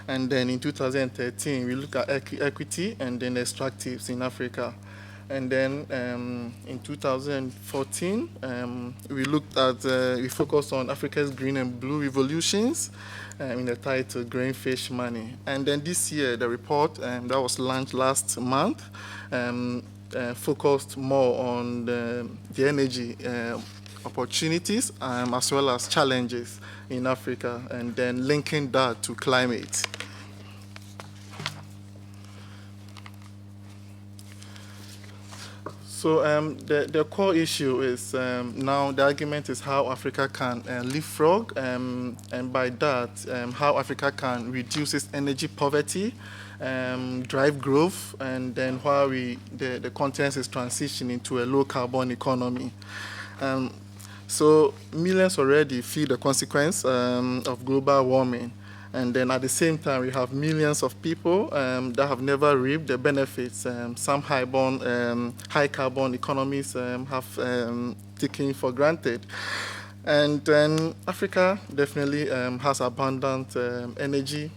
And then in 2013, we looked at equity and then extractives in Africa. And then in 2014, we focused on Africa's green and blue revolutions in the title Growing Fish Money. And then this year, the report that was launched last month focused more on the energy opportunities as well as challenges in Africa, and then linking that to climate. So the core issue is now the argument is how Africa can leapfrog, and by that, how Africa can reduce its energy poverty, drive growth, and then while the continent is transitioning to a low carbon economy. So millions already feel the consequence of global warming. And then at the same time, we have millions of people that have never reaped the benefits some high carbon economies have taken for granted. And then Africa definitely has abundant energy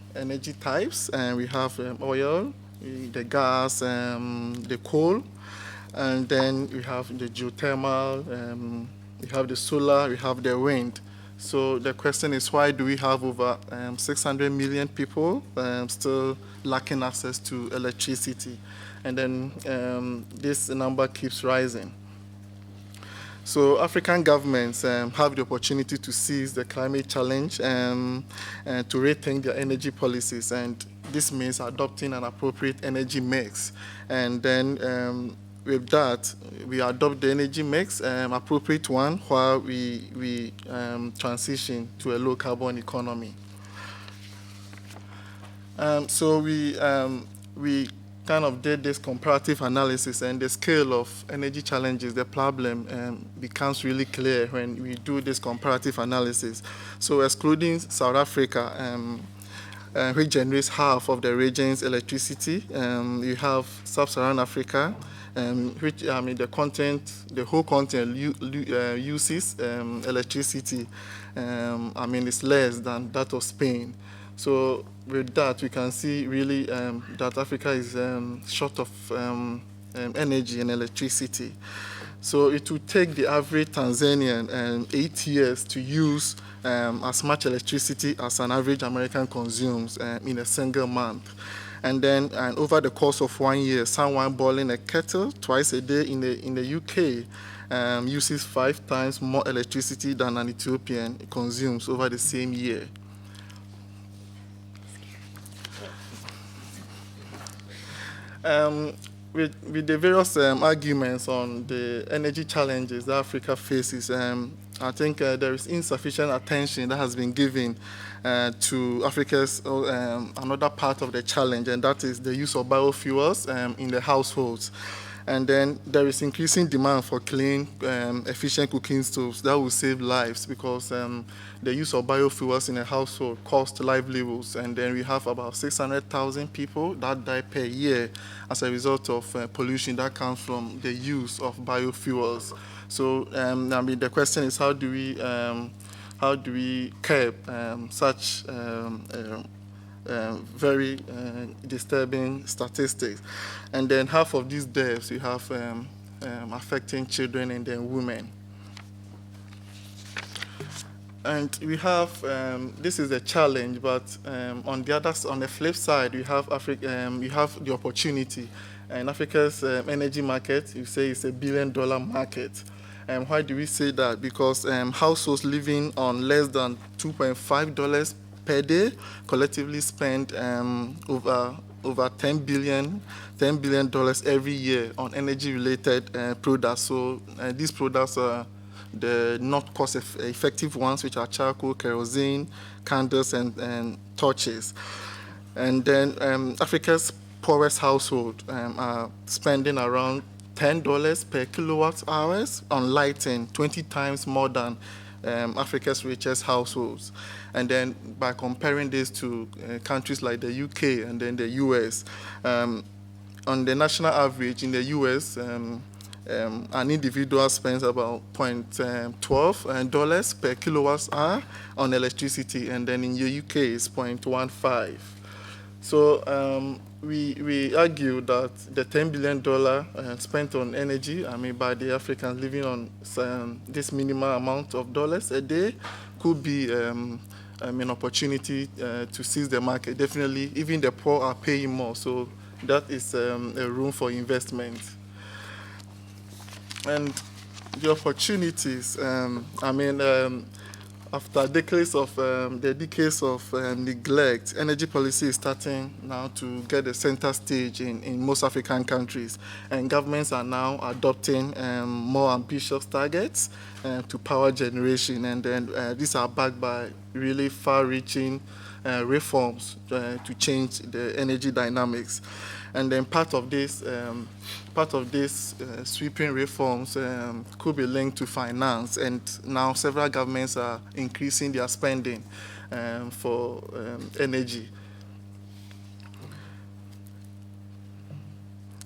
types. And we have oil, the gas, the coal, and then we have the geothermal, we have the solar, we have the wind. So the question is, why do we have over 600 million people still lacking access to electricity? and then this number keeps rising. So African governments have the opportunity to seize the climate challenge and to rethink their energy policies, and this means adopting an appropriate energy mix. And then with that, we adopt the energy mix, appropriate one, while we transition to a low carbon economy. So we kind of did this comparative analysis, and the scale of energy challenges, the problem becomes really clear when we do this comparative analysis. So excluding South Africa, which generates half of the region's electricity, you have Sub-Saharan Africa, which, the whole continent uses electricity, it's less than that of Spain. So with that, we can see really that Africa is short of energy and electricity. So it would take the average Tanzanian 8 years to use as much electricity as an average American consumes in a single month. And then over the course of 1 year, someone boiling a kettle twice a day in the UK uses 5 times more electricity than an Ethiopian consumes over the same year. With the various arguments on the energy challenges that Africa faces, I think there is insufficient attention that has been given to Africa's another part of the challenge, and that is the use of biofuels in the households. And then there is increasing demand for clean, efficient cooking stoves that will save lives, because the use of biofuels in a household costs livelihoods. And then we have about 600,000 people that die per year as a result of pollution that comes from the use of biofuels. So the question is, how do we curb such very disturbing statistics? And then half of these deaths you have affecting children and then women. And we have this is a challenge, but on the flip side, we have we have the opportunity. And Africa's energy market, you say, it's $1 billion market. And why do we say that? Because households living on less than $2.5 per day collectively spend over $10 billion every year on energy-related products. So these products are the not cost-effective ones, which are charcoal, kerosene, candles, and torches. And then Africa's poorest household are spending around $10 per kilowatt hours on lighting, 20 times more than Africa's richest households. And then by comparing this to countries like the UK and then the US, on the national average in the US, an individual spends about $0.12 per kilowatt hour on electricity, and then in the UK it's 0.15. So we argue that the $10 billion spent on energy, by the Africans living on this minimal amount of dollars a day, could be an opportunity to seize the market. Definitely, even the poor are paying more, so that is a room for investment. And the opportunities, after decades of neglect, energy policy is starting now to get a center stage in most African countries, and governments are now adopting more ambitious targets to power generation, and then these are backed by really far-reaching reforms to change the energy dynamics. And then part of this sweeping reforms could be linked to finance, and now several governments are increasing their spending for energy.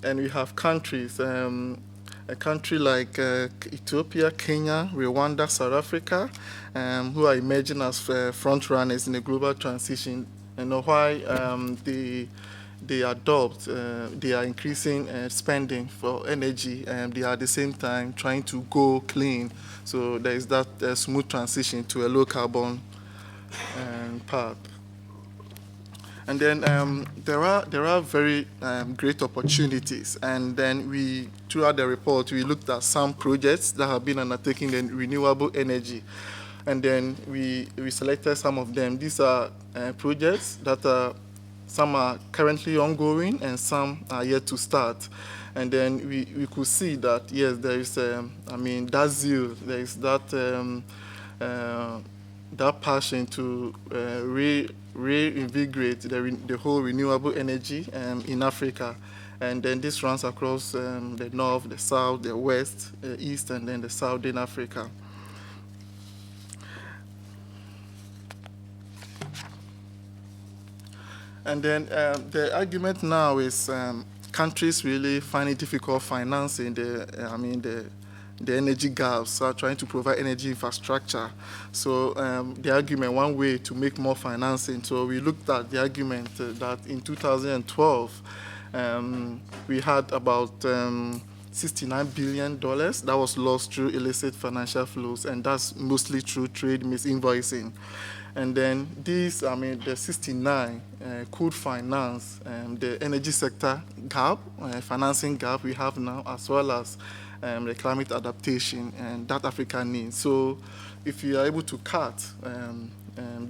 And we have countries, a country like Ethiopia, Kenya, Rwanda, South Africa, who are emerging as front runners in the global transition. You know why they are increasing spending for energy, and they are at the same time trying to go clean. So there is that smooth transition to a low carbon path. And then there are very great opportunities. And then throughout the report, we looked at some projects that have been undertaken in renewable energy. And then we selected some of them. These are projects that some are currently ongoing and some are yet to start. And then we could see that, yes, there is, that zeal, there is that passion to reinvigorate the whole renewable energy in Africa. And then this runs across the north, the south, the west, east, and then the southern Africa. And then the argument now is countries really find it difficult financing the energy gaps, trying to provide energy infrastructure. So the argument, one way to make more financing, so we looked at the argument that in 2012, we had about $69 billion that was lost through illicit financial flows, and that's mostly through trade misinvoicing. And then the 69 could finance the energy sector gap, financing gap we have now, as well as the climate adaptation and that Africa needs. So if you are able to cut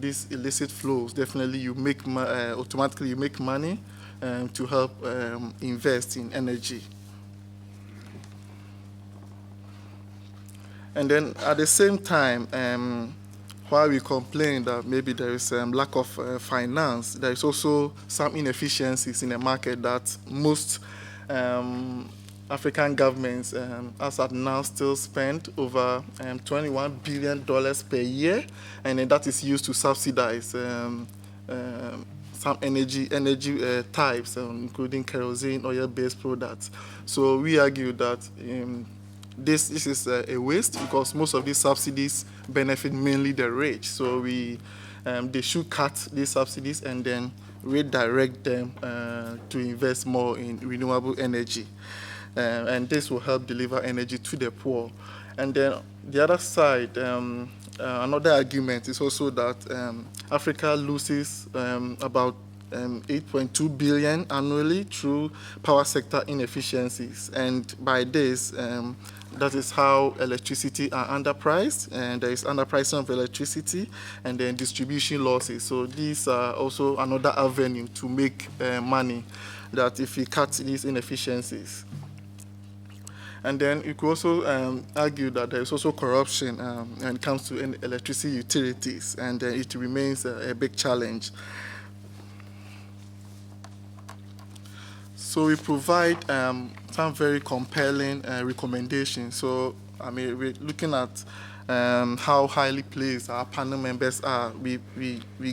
these illicit flows, definitely you make automatically you make money to help invest in energy. And then at the same time, while we complain that maybe there is lack of finance, there is also some inefficiencies in the market that most African governments, as at now, still spend over $21 billion per year, and then that is used to subsidize some energy types, including kerosene, oil-based products. So we argue that this is a waste, because most of these subsidies benefit mainly the rich. So they should cut these subsidies and then redirect them to invest more in renewable energy. And this will help deliver energy to the poor. And then the other side, another argument is also that Africa loses about 8.2 billion annually through power sector inefficiencies. And by this, that is how electricity are underpriced, and there is underpricing of electricity, and then distribution losses. So these are also another avenue to make money, that if we cut these inefficiencies. And then you could also argue that there is also corruption when it comes to electricity utilities, and it remains a big challenge. So we provide some very compelling recommendations. So, we're looking at how highly placed our panel members are. We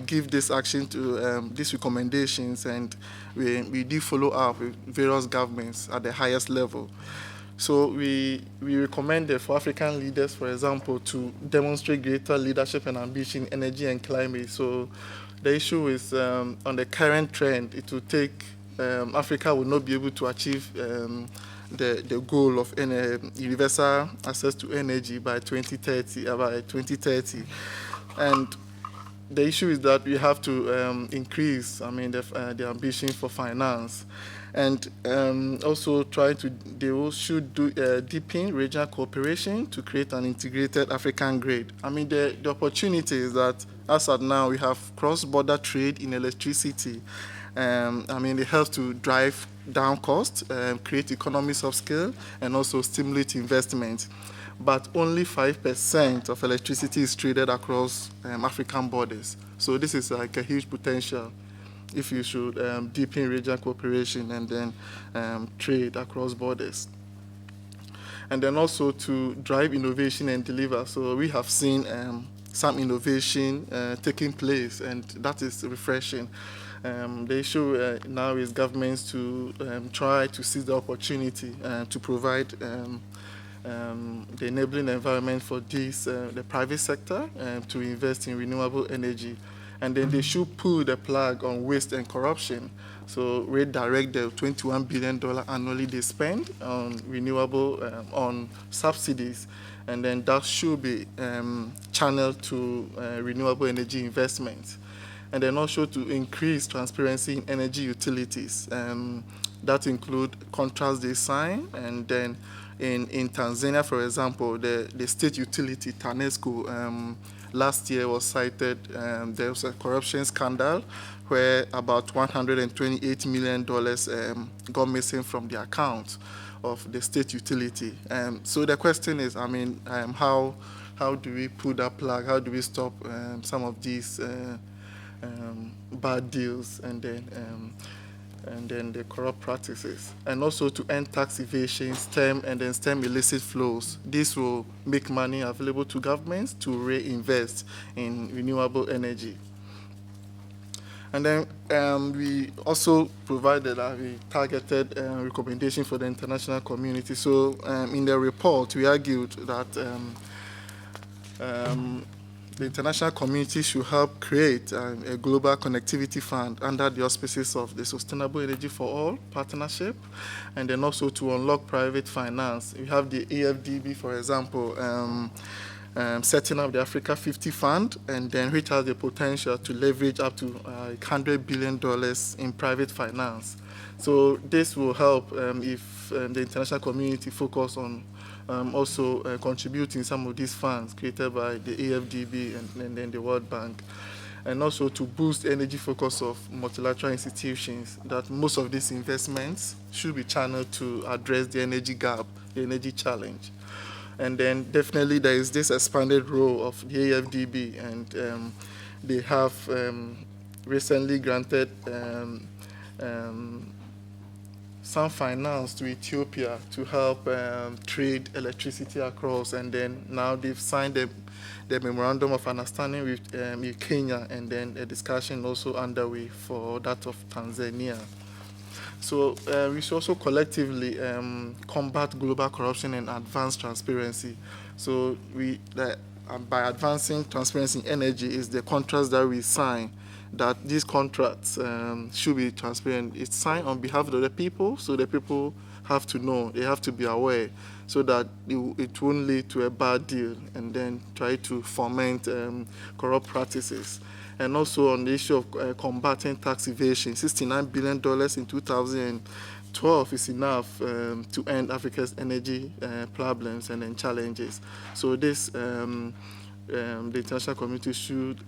give this action to these recommendations, and we do follow up with various governments at the highest level. So we recommend for African leaders, for example, to demonstrate greater leadership and ambition in energy and climate. So the issue is, on the current trend, it will take Africa will not be able to achieve the goal of universal access to energy by 2030. And the issue is that we have to increase, the ambition for finance, and also they should deepen regional cooperation to create an integrated African grid. The opportunity is that, as at now, we have cross-border trade in electricity. It helps to drive down costs, create economies of scale, and also stimulate investment. But only 5% of electricity is traded across African borders. So this is like a huge potential if you should deepen regional cooperation and then trade across borders. And then also to drive innovation and deliver. So we have seen some innovation taking place, and that is refreshing. The issue now is governments to try to seize the opportunity to provide the enabling environment for the private sector to invest in renewable energy. And then they should pull the plug on waste and corruption. So redirect the $21 billion annually they spend on renewable, on subsidies, and then that should be channeled to renewable energy investments. and then also to increase transparency in energy utilities. That include contracts they sign, and then in Tanzania, for example, the state utility TANESCO last year was cited. There was a corruption scandal where about $128 million got missing from the account of the state utility. So the question is, how do we pull that plug? How do we stop some of these bad deals and then the corrupt practices, and also to end tax evasion, stem illicit flows. This will make money available to governments to reinvest in renewable energy. And then we also provided a targeted recommendation for the international community. So in the report, we argued that the international community should help create a global connectivity fund under the auspices of the Sustainable Energy for All partnership, and then also to unlock private finance. We have the AFDB, for example, setting up the Africa 50 Fund, and then which has the potential to leverage up to $100 billion in private finance. So this will help if the international community focus on also contributing some of these funds created by the AFDB and then the World Bank, and also to boost energy focus of multilateral institutions, that most of these investments should be channeled to address the energy gap, the energy challenge. And then definitely there is this expanded role of the AFDB, and they have recently granted some finance to Ethiopia to help trade electricity across, and then now they've signed the memorandum of understanding with Kenya, and then a discussion also underway for that of Tanzania. So we should also collectively combat global corruption and advance transparency. So by advancing transparency in energy is the contracts that we sign, that these contracts should be transparent. It's signed on behalf of the people, so the people have to know, they have to be aware, so that it won't lead to a bad deal and then try to foment corrupt practices. And also on the issue of combating tax evasion, $69 billion in 2012 is enough to end Africa's energy problems and then challenges. So this, the international community should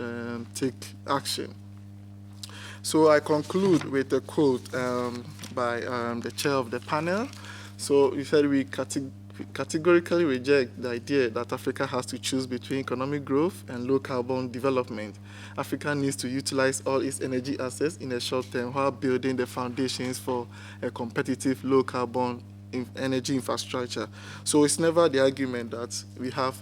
take action. So I conclude with a quote by the chair of the panel. So he said, we categorically reject the idea that Africa has to choose between economic growth and low carbon development. Africa needs to utilize all its energy assets in the short term while building the foundations for a competitive low carbon energy infrastructure. So it's never the argument that we have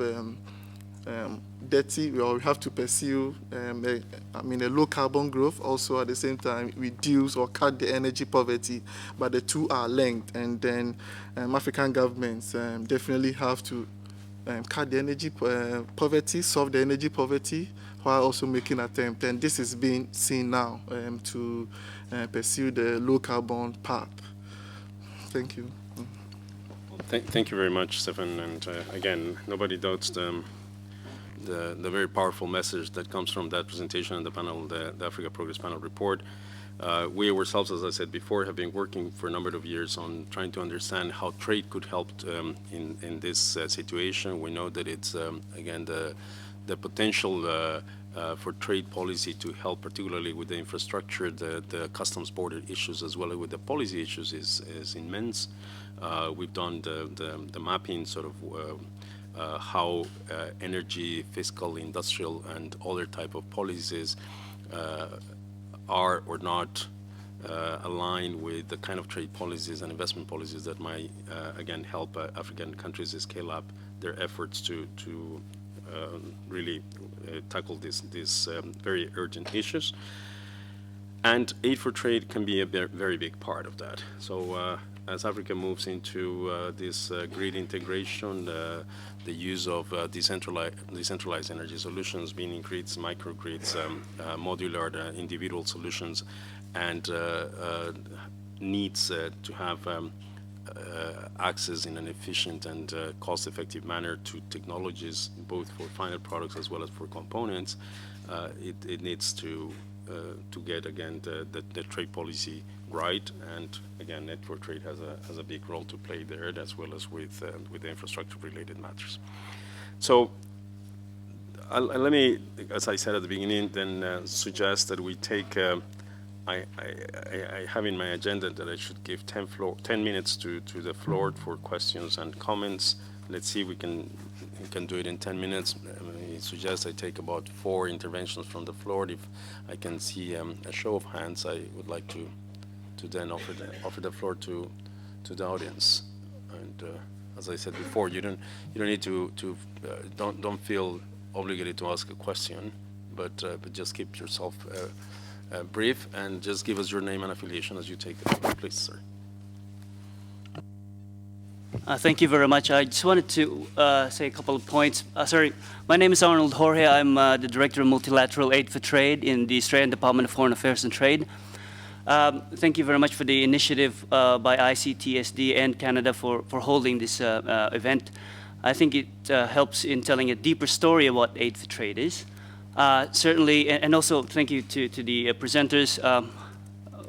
dirty, or we have to pursue a low carbon growth, also at the same time reduce or cut the energy poverty, but the two are linked, and then African governments definitely have to cut the energy poverty, solve the energy poverty, while also making attempt, and this is being seen now to pursue the low carbon path. Thank you. Thank you very much, Stephen, and again, nobody doubts the very powerful message that comes from that presentation and the panel, the Africa Progress Panel report. We ourselves, as I said before, have been working for a number of years on trying to understand how trade could help in this situation. We know that it's, again, the potential for trade policy to help, particularly with the infrastructure, the customs border issues, as well as with the policy issues, is immense. We've done the mapping, sort of how energy, fiscal, industrial, and other type of policies are or not aligned with the kind of trade policies and investment policies that might, again, help African countries scale up their efforts to really tackle these very urgent issues. And aid for trade can be a very big part of that. So as Africa moves into this grid integration, the use of decentralized energy solutions, meaning grids, microgrids, modular individual solutions, and needs to have access in an efficient and cost-effective manner to technologies, both for final products as well as for components, it needs to to get again the trade policy right, and again, Network Trade has a big role to play there, as well as with the infrastructure-related matters. So let me, as I said at the beginning, then suggest that we take. I have in my agenda that I should give 10 minutes to the floor for questions and comments. Let's see if we can do it in 10 minutes. I suggest I take about 4 interventions from the floor. If I can see a show of hands, I would like to then offer the floor to the audience. And as I said before, you don't need to don't feel obligated to ask a question, but just keep yourself brief and just give us your name and affiliation as you take the floor, please, sir. Thank you very much. I just wanted to say a couple of points. Sorry, my name is Arnold Jorge. I'm the Director of Multilateral Aid for Trade in the Australian Department of Foreign Affairs and Trade. Thank you very much for the initiative by ICTSD and Canada for holding this event. I think it helps in telling a deeper story of what Aid for Trade is. Certainly, and also thank you to the presenters.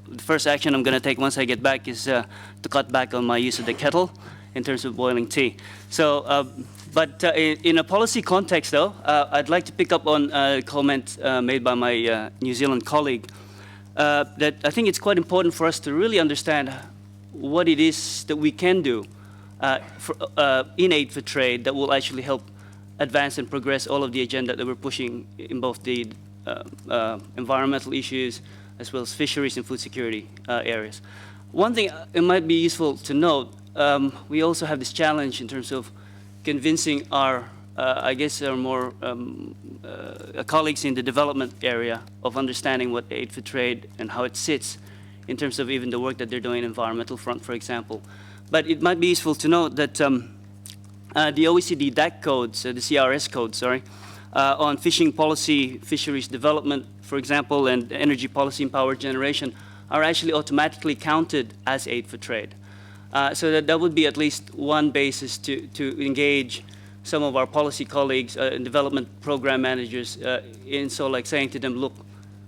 The first action I'm going to take once I get back is to cut back on my use of the kettle in terms of boiling tea. So, but in a policy context, though, I'd like to pick up on a comment made by my New Zealand colleague that I think it's quite important for us to really understand what it is that we can do in Aid for Trade that will actually help advance and progress all of the agenda that we're pushing in both the environmental issues as well as fisheries and food security areas. One thing it might be useful to note, we also have this challenge in terms of convincing our, I guess, our more colleagues in the development area of understanding what Aid for Trade and how it sits in terms of even the work that they're doing in environmental front, for example. But it might be useful to note that the OECD DAC codes, the CRS codes, sorry, on fishing policy, fisheries development, for example, and energy policy and power generation are actually automatically counted as Aid for Trade. So that would be at least one basis to engage some of our policy colleagues and development program managers in like saying to them, look,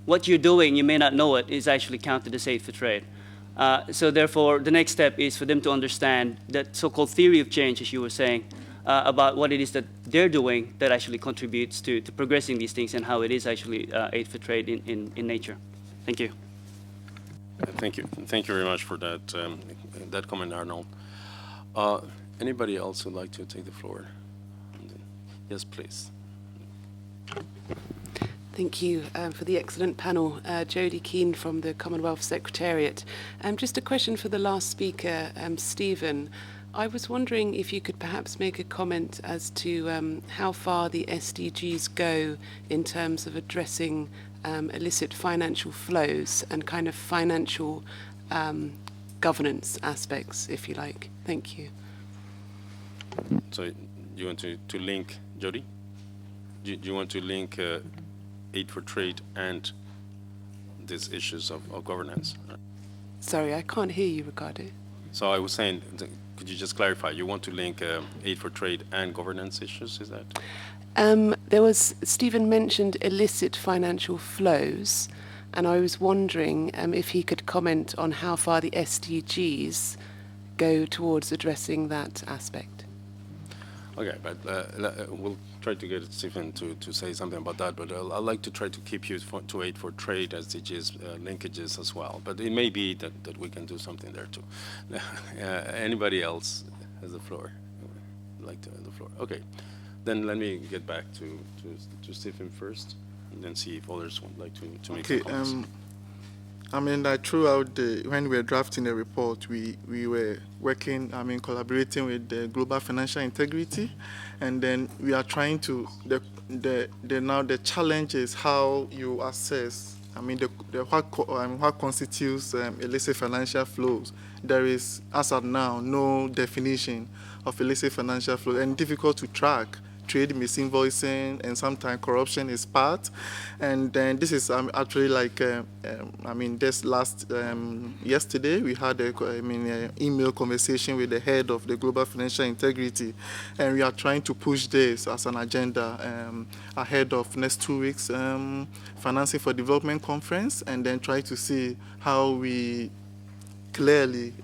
what you're doing, you may not know it, is actually counted as Aid for Trade. So therefore, the next step is for them to understand that so-called theory of change, as you were saying, about what it is that they're doing that actually contributes to progressing these things and how it is actually Aid for Trade in nature. Thank you. Thank you. Thank you very much for that, that comment, Arnold. Anybody else would like to take the floor? Yes, please. Thank you for the excellent panel. Jodie Keane from the Commonwealth Secretariat. Just a question for the last speaker, Stephen. I was wondering if you could perhaps make a comment as to how far the SDGs go in terms of addressing illicit financial flows and kind of financial governance aspects, if you like. Thank you. So you want to link, Jodie? Do you want to link Aid for Trade and these issues of governance? Sorry, I can't hear you, Ricardo. So I was saying, could you just clarify? You want to link Aid for Trade and governance issues, is that? Stephen mentioned illicit financial flows, and I was wondering if he could comment on how far the SDGs go towards addressing that aspect. Okay, but we'll try to get Stephen to say something about that, but I'd like to try to keep you to Aid for Trade, SDGs linkages as well. But it may be that we can do something there too. Anybody else has the floor? Like the floor? Okay, then let me get back to Stephen first, and then see if others would like to make some comments. I mean, throughout when we were drafting the report, we were working, collaborating with the Global Financial Integrity, and then we are trying to, now the challenge is how you assess, what constitutes illicit financial flows. There is, as of now, no definition of illicit financial flows, and difficult to track trade misinvoicing, and sometimes corruption is part. And then this is actually like, this yesterday we had an email conversation with the head of the Global Financial Integrity, and we are trying to push this as an agenda ahead of next 2 weeks Financing for Development Conference, and then try to see how we clearly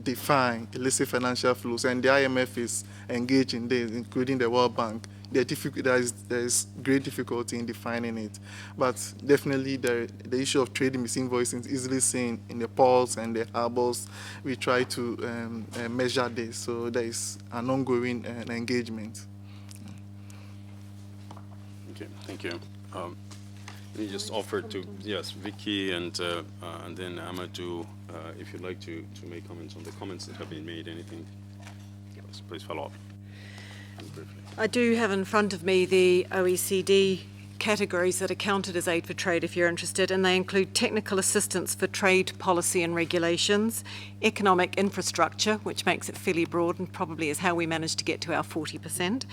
define illicit financial flows, and the IMF is engaged in this, including the World Bank. There is great difficulty in defining it, but definitely the issue of trade misinvoicing is easily seen in the ports and the harbors. We try to measure this, so there is an ongoing engagement. Okay, thank you. Let me just offer to, yes, Vicky and then Amadou, if you'd like to make comments on the comments that have been made, anything, yes, please follow up. Briefly. I do have in front of me the OECD categories that are counted as aid for trade, if you're interested, and they include technical assistance for trade policy and regulations, economic infrastructure, which makes it fairly broad and probably is how we managed to get to our 40%,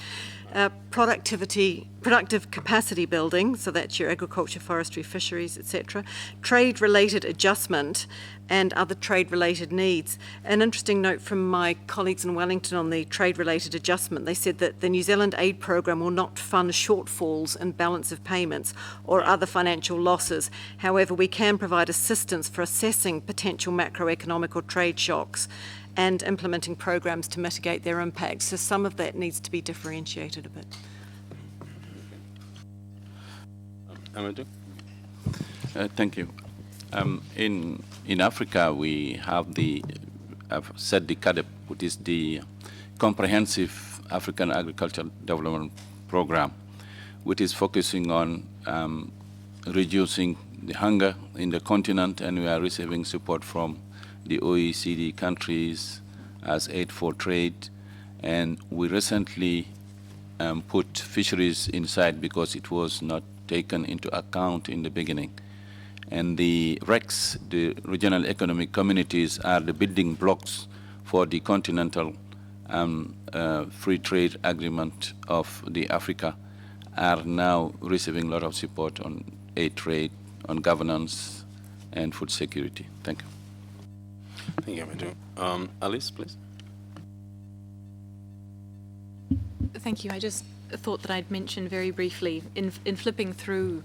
productive capacity building, so that's your agriculture, forestry, fisheries, etc., trade-related adjustment, and other trade-related needs. An interesting note from my colleagues in Wellington on the trade-related adjustment, they said that the New Zealand aid programme will not fund shortfalls in balance of payments or other financial losses. However, we can provide assistance for assessing potential macroeconomic or trade shocks and implementing programs to mitigate their impacts. So some of that needs to be differentiated a bit. Amadou? Thank you. In Africa, we have I've said the CADEP, which is the Comprehensive African Agricultural Development Program, which is focusing on reducing the hunger in the continent, and we are receiving support from the OECD countries as aid for trade. And we recently put fisheries inside because it was not taken into account in the beginning. And the RECs, the regional economic communities, are the building blocks for the continental free trade agreement of the Africa, are now receiving a lot of support on aid trade, on governance, and food security. Thank you. Thank you, Amadou. Alice, please. Thank you. I just thought that I'd mention very briefly, in flipping through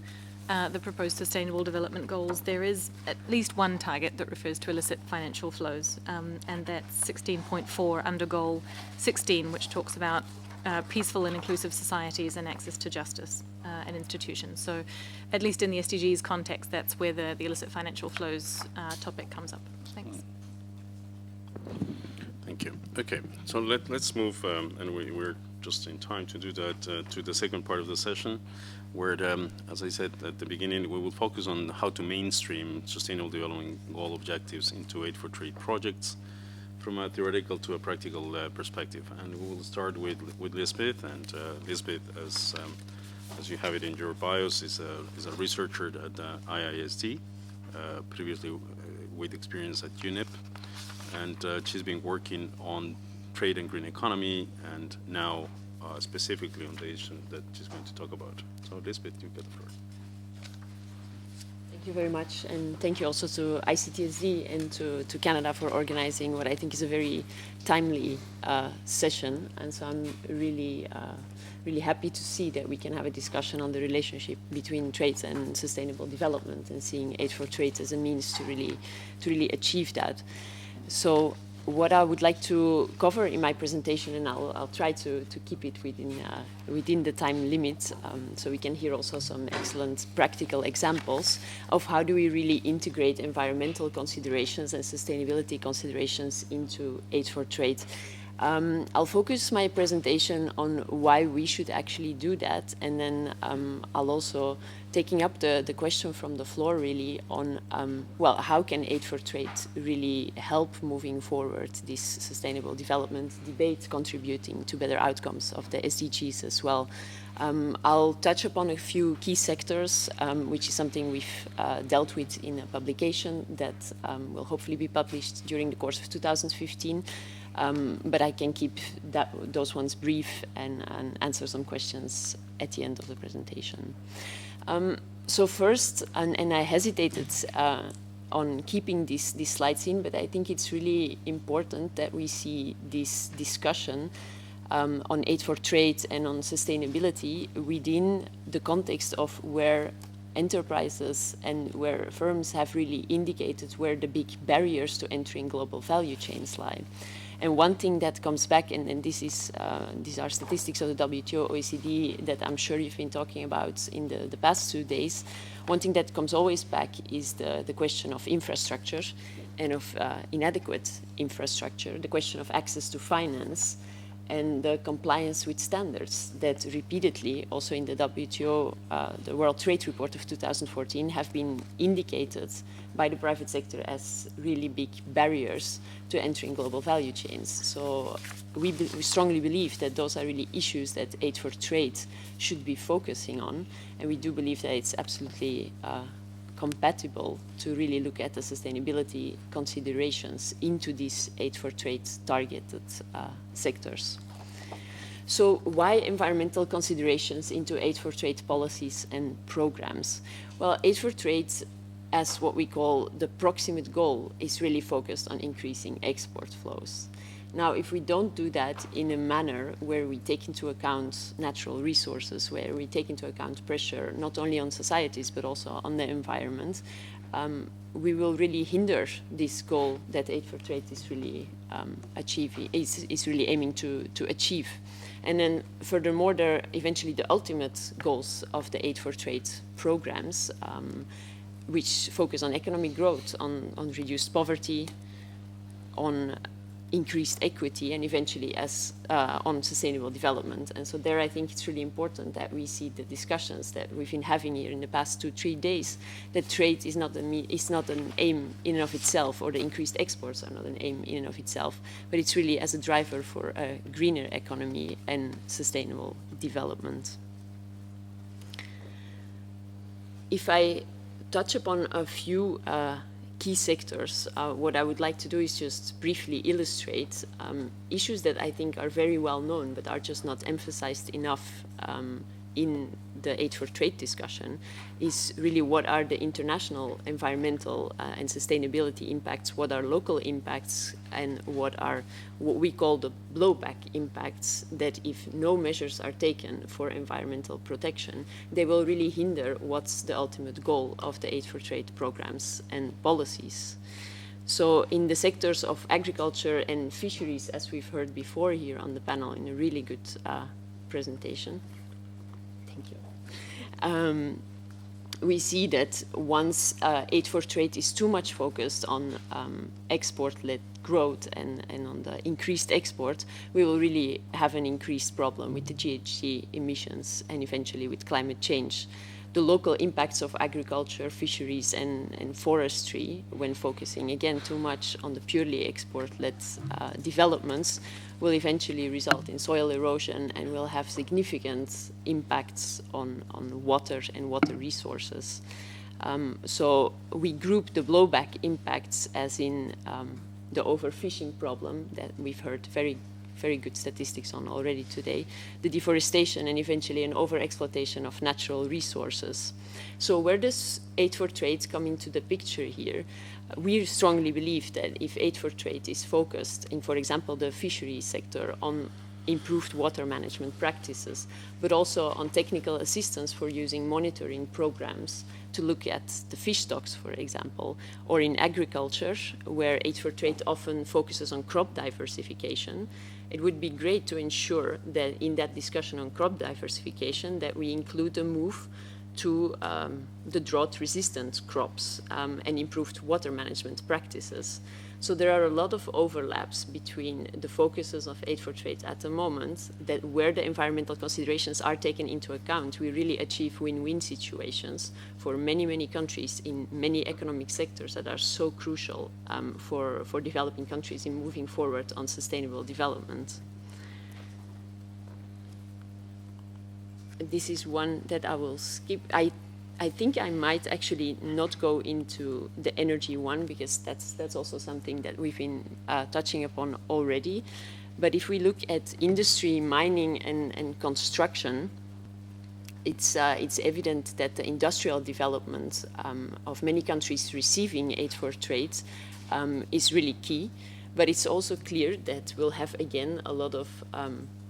the proposed Sustainable Development Goals, there is at least one target that refers to illicit financial flows, and that's 16.4 under Goal 16, which talks about peaceful and inclusive societies and access to justice and institutions. So at least in the SDGs context, that's where the illicit financial flows topic comes up. Thanks. Thank you. Okay, so let's move, and we're just in time to do that, to the second part of the session, where, as I said at the beginning, we will focus on how to mainstream Sustainable Development Goal objectives into aid for trade projects from a theoretical to a practical perspective. And we will start with Lisbeth, and Lisbeth, as you have it in your bios, is a researcher at the IISD, previously with experience at UNEP, and she's been working on trade and green economy, and now specifically on the issue that she's going to talk about. So Lisbeth, you get the floor. Thank you very much, and thank you also to ICTSD and to Canada for organizing what I think is a very timely session. And so I'm really happy to see that we can have a discussion on the relationship between trade and sustainable development, and seeing aid for trade as a means to really achieve that. So what I would like to cover in my presentation, and I'll try to keep it within the time limit, so we can hear also some excellent practical examples of how do we really integrate environmental considerations and sustainability considerations into aid for trade. I'll focus my presentation on why we should actually do that, and then I'll also taking up the question from the floor really on, well, how can aid for trade really help moving forward this sustainable development debate, contributing to better outcomes of the SDGs as well. I'll touch upon a few key sectors, which is something we've dealt with in a publication that will hopefully be published during the course of 2015. But I can keep those ones brief and answer some questions at the end of the presentation. So first, and I hesitated on keeping these slides in, but I think it's really important that we see this discussion on aid for trade and on sustainability within the context of where enterprises and where firms have really indicated where the big barriers to entering global value chains lie. And one thing that comes back, and these are statistics of the WTO, OECD that I'm sure you've been talking about in the past 2 days. One thing that comes always back is the question of infrastructure and of inadequate infrastructure, the question of access to finance, and the compliance with standards that repeatedly, also in the WTO, the World Trade Report of 2014, have been indicated by the private sector as really big barriers to entering global value chains. So we strongly believe that those are really issues that aid for trade should be focusing on, and we do believe that it's absolutely compatible to really look at the sustainability considerations into these aid for trade targeted sectors. So why environmental considerations into aid for trade policies and programs? Well, aid for trade, as what we call the proximate goal, is really focused on increasing export flows. Now, if we don't do that in a manner where we take into account natural resources, where we take into account pressure not only on societies but also on the environment, we will really hinder this goal that aid for trade is really is really aiming to achieve. And then furthermore, there are eventually the ultimate goals of the aid for trade programs, which focus on economic growth, on reduced poverty, on increased equity, and eventually on sustainable development. And so there I think it's really important that we see the discussions that we've been having here in the past 2-3 days, that trade is not an aim in and of itself, or the increased exports are not an aim in and of itself, but it's really as a driver for a greener economy and sustainable development. If I touch upon a few key sectors, what I would like to do is just briefly illustrate issues that I think are very well known but are just not emphasized enough in the aid for trade discussion, is really what are the international environmental and sustainability impacts, what are local impacts, and what are what we call the blowback impacts, that if no measures are taken for environmental protection, they will really hinder what's the ultimate goal of the aid for trade programs and policies. So in the sectors of agriculture and fisheries, as we've heard before here on the panel in a really good presentation, thank you. We see that once aid for trade is too much focused on export-led growth and on the increased export, we will really have an increased problem with the GHG emissions and eventually with climate change. The local impacts of agriculture, fisheries, and forestry, when focusing again too much on the purely export-led developments, will eventually result in soil erosion and will have significant impacts on water and water resources. So we group the blowback impacts as in the overfishing problem that we've heard very good statistics on already today, the deforestation, and eventually an overexploitation of natural resources. So where does aid for trade come into the picture here? We strongly believe that if aid for trade is focused in, for example, the fisheries sector on improved water management practices, but also on technical assistance for using monitoring programs to look at the fish stocks, for example, or in agriculture, where aid for trade often focuses on crop diversification, it would be great to ensure that in that discussion on crop diversification that we include a move to the drought-resistant crops and improved water management practices. So there are a lot of overlaps between the focuses of aid for trade at the moment, that where the environmental considerations are taken into account, we really achieve win-win situations for many, many countries in many economic sectors that are so crucial for developing countries in moving forward on sustainable development. This is one that I will skip. I I think I might actually not go into the energy one, because that's also something that we've been touching upon already. But if we look at industry, mining, and construction, it's evident that the industrial development of many countries receiving aid for trade is really key. But it's also clear that we'll have, again, a lot of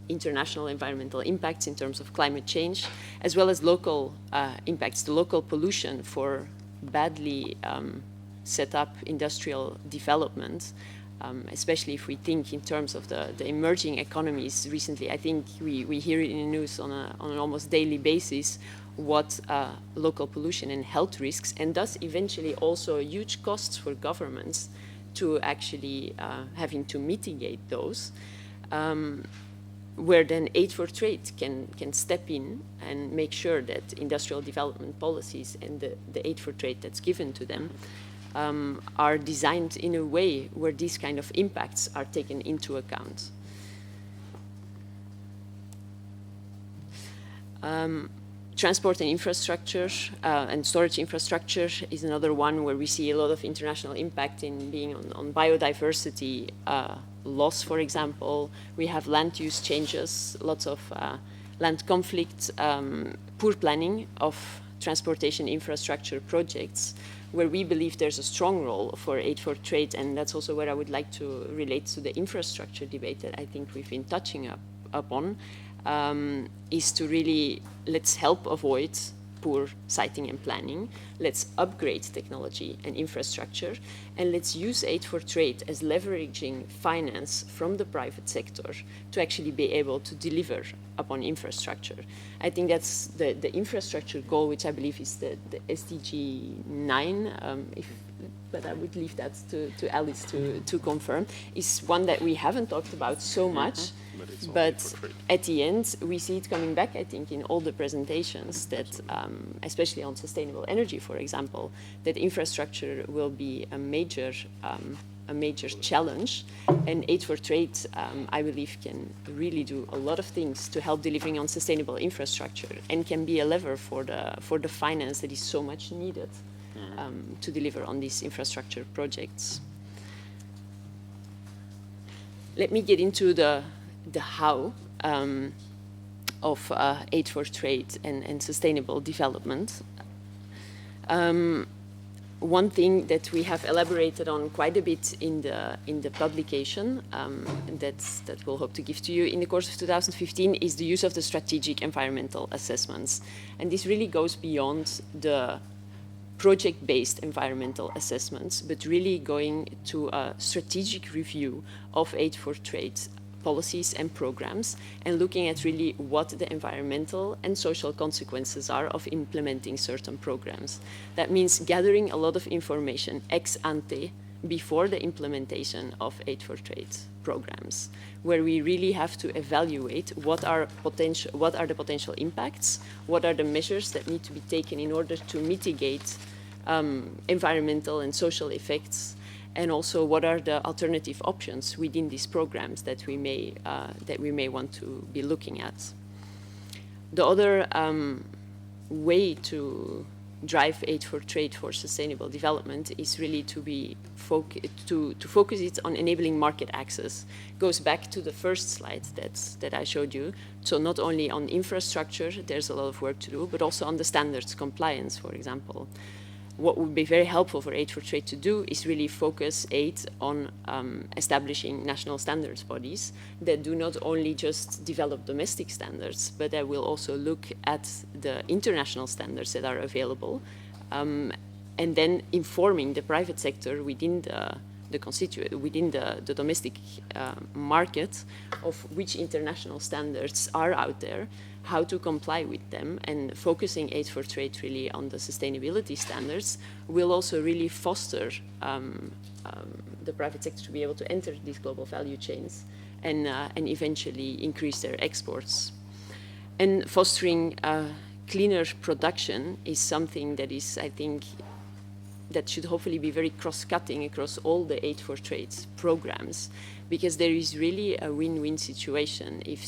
international environmental impacts in terms of climate change, as well as local impacts, the local pollution for badly set up industrial development, especially if we think in terms of the emerging economies. Recently, I think we hear it in the news on an almost daily basis, what local pollution and health risks, and thus eventually also huge costs for governments to actually having to mitigate those. Where then aid for trade can step in and make sure that industrial development policies and the aid for trade that's given to them are designed in a way where these kind of impacts are taken into account. Transport and infrastructure and storage infrastructure is another one where we see a lot of international impact in being on biodiversity loss, for example. We have land use changes, lots of land conflict, poor planning of transportation infrastructure projects, where we believe there's a strong role for aid for trade, and that's also where I would like to relate to the infrastructure debate that I think we've been touching upon, is to really, let's help avoid poor siting and planning, let's upgrade technology and infrastructure, and let's use aid for trade as leveraging finance from the private sector to actually be able to deliver upon infrastructure. I think that's the infrastructure goal, which I believe is the SDG 9, but I would leave that to Alice to confirm, is one that we haven't talked about so much. But at the end, we see it coming back, I think, in all the presentations that, especially on sustainable energy, for example, that infrastructure will be a major challenge. And aid for trade, I believe, can really do a lot of things to help delivering on sustainable infrastructure, and can be a lever for the finance that is so much needed to deliver on these infrastructure projects. Let me get into the how of aid for trade and sustainable development. One thing that we have elaborated on quite a bit in the publication that we'll hope to give to you in the course of 2015 is the use of the strategic environmental assessments. And this really goes beyond the project-based environmental assessments, but really going to a strategic review of aid for trade policies and programs, and looking at really what the environmental and social consequences are of implementing certain programs. That means gathering a lot of information ex ante before the implementation of aid for trade programs, where we really have to evaluate what are the potential impacts, what are the measures that need to be taken in order to mitigate environmental and social effects, and also what are the alternative options within these programs that we may want to be looking at. The other way to drive aid for trade for sustainable development is really to focus it on enabling market access. Goes back to the first slide that I showed you. So not only on infrastructure, there's a lot of work to do, but also on the standards compliance, for example. What would be very helpful for aid for trade to do is really focus aid on establishing national standards bodies that do not only just develop domestic standards, but that will also look at the international standards that are available, and then informing the private sector within the domestic market of which international standards are out there, how to comply with them, and focusing aid for trade really on the sustainability standards will also really foster the private sector to be able to enter these global value chains and eventually increase their exports. And fostering cleaner production is something that is, I think, that should hopefully be very cross-cutting across all the aid for trade programs, because there is really a win-win situation if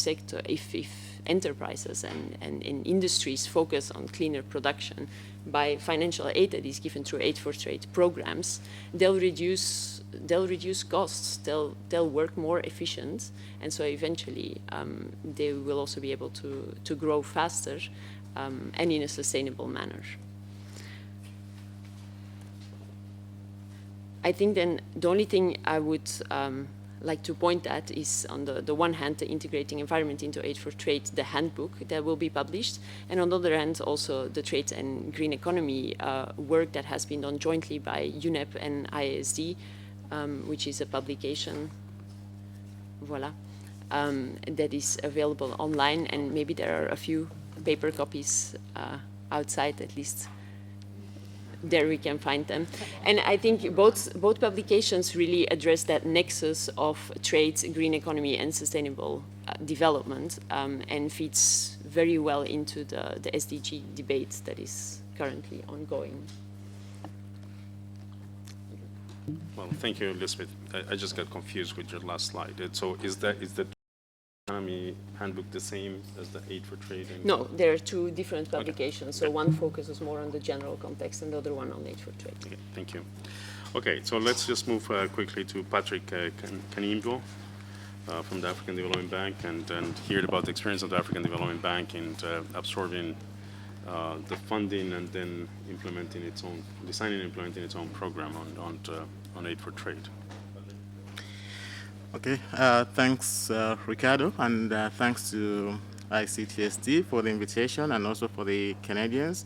enterprises and industries focus on cleaner production, by financial aid that is given through Aid for Trade programs, they'll reduce costs, they'll work more efficient, and so eventually they will also be able to grow faster and in a sustainable manner. I think then the only thing I would like to point at is, on the one hand, the Integrating Environment into Aid for Trade, the handbook that will be published, and on the other hand, also the trade and green economy work that has been done jointly by UNEP and IASD, which is a publication, voila, that is available online, and maybe there are a few paper copies outside, at least there we can find them. And I think both publications really address that nexus of trade, green economy, and sustainable development, and fits very well into the SDG debate that is currently ongoing. Well, thank you, Elizabeth. I just got confused with your last slide. So is the economy handbook the same as the Aid for Trade? No, there are two different publications. Okay. So one focuses more on the general context and the other one on Aid for Trade. Okay, thank you. Okay, so let's just move quickly to Patrick Kanimbo from the African Development Bank, and hear about the experience of the African Development Bank in absorbing the funding and then designing and implementing its own program on Aid for Trade. Okay, thanks, Ricardo, and thanks to ICTSD for the invitation and also for the Canadians.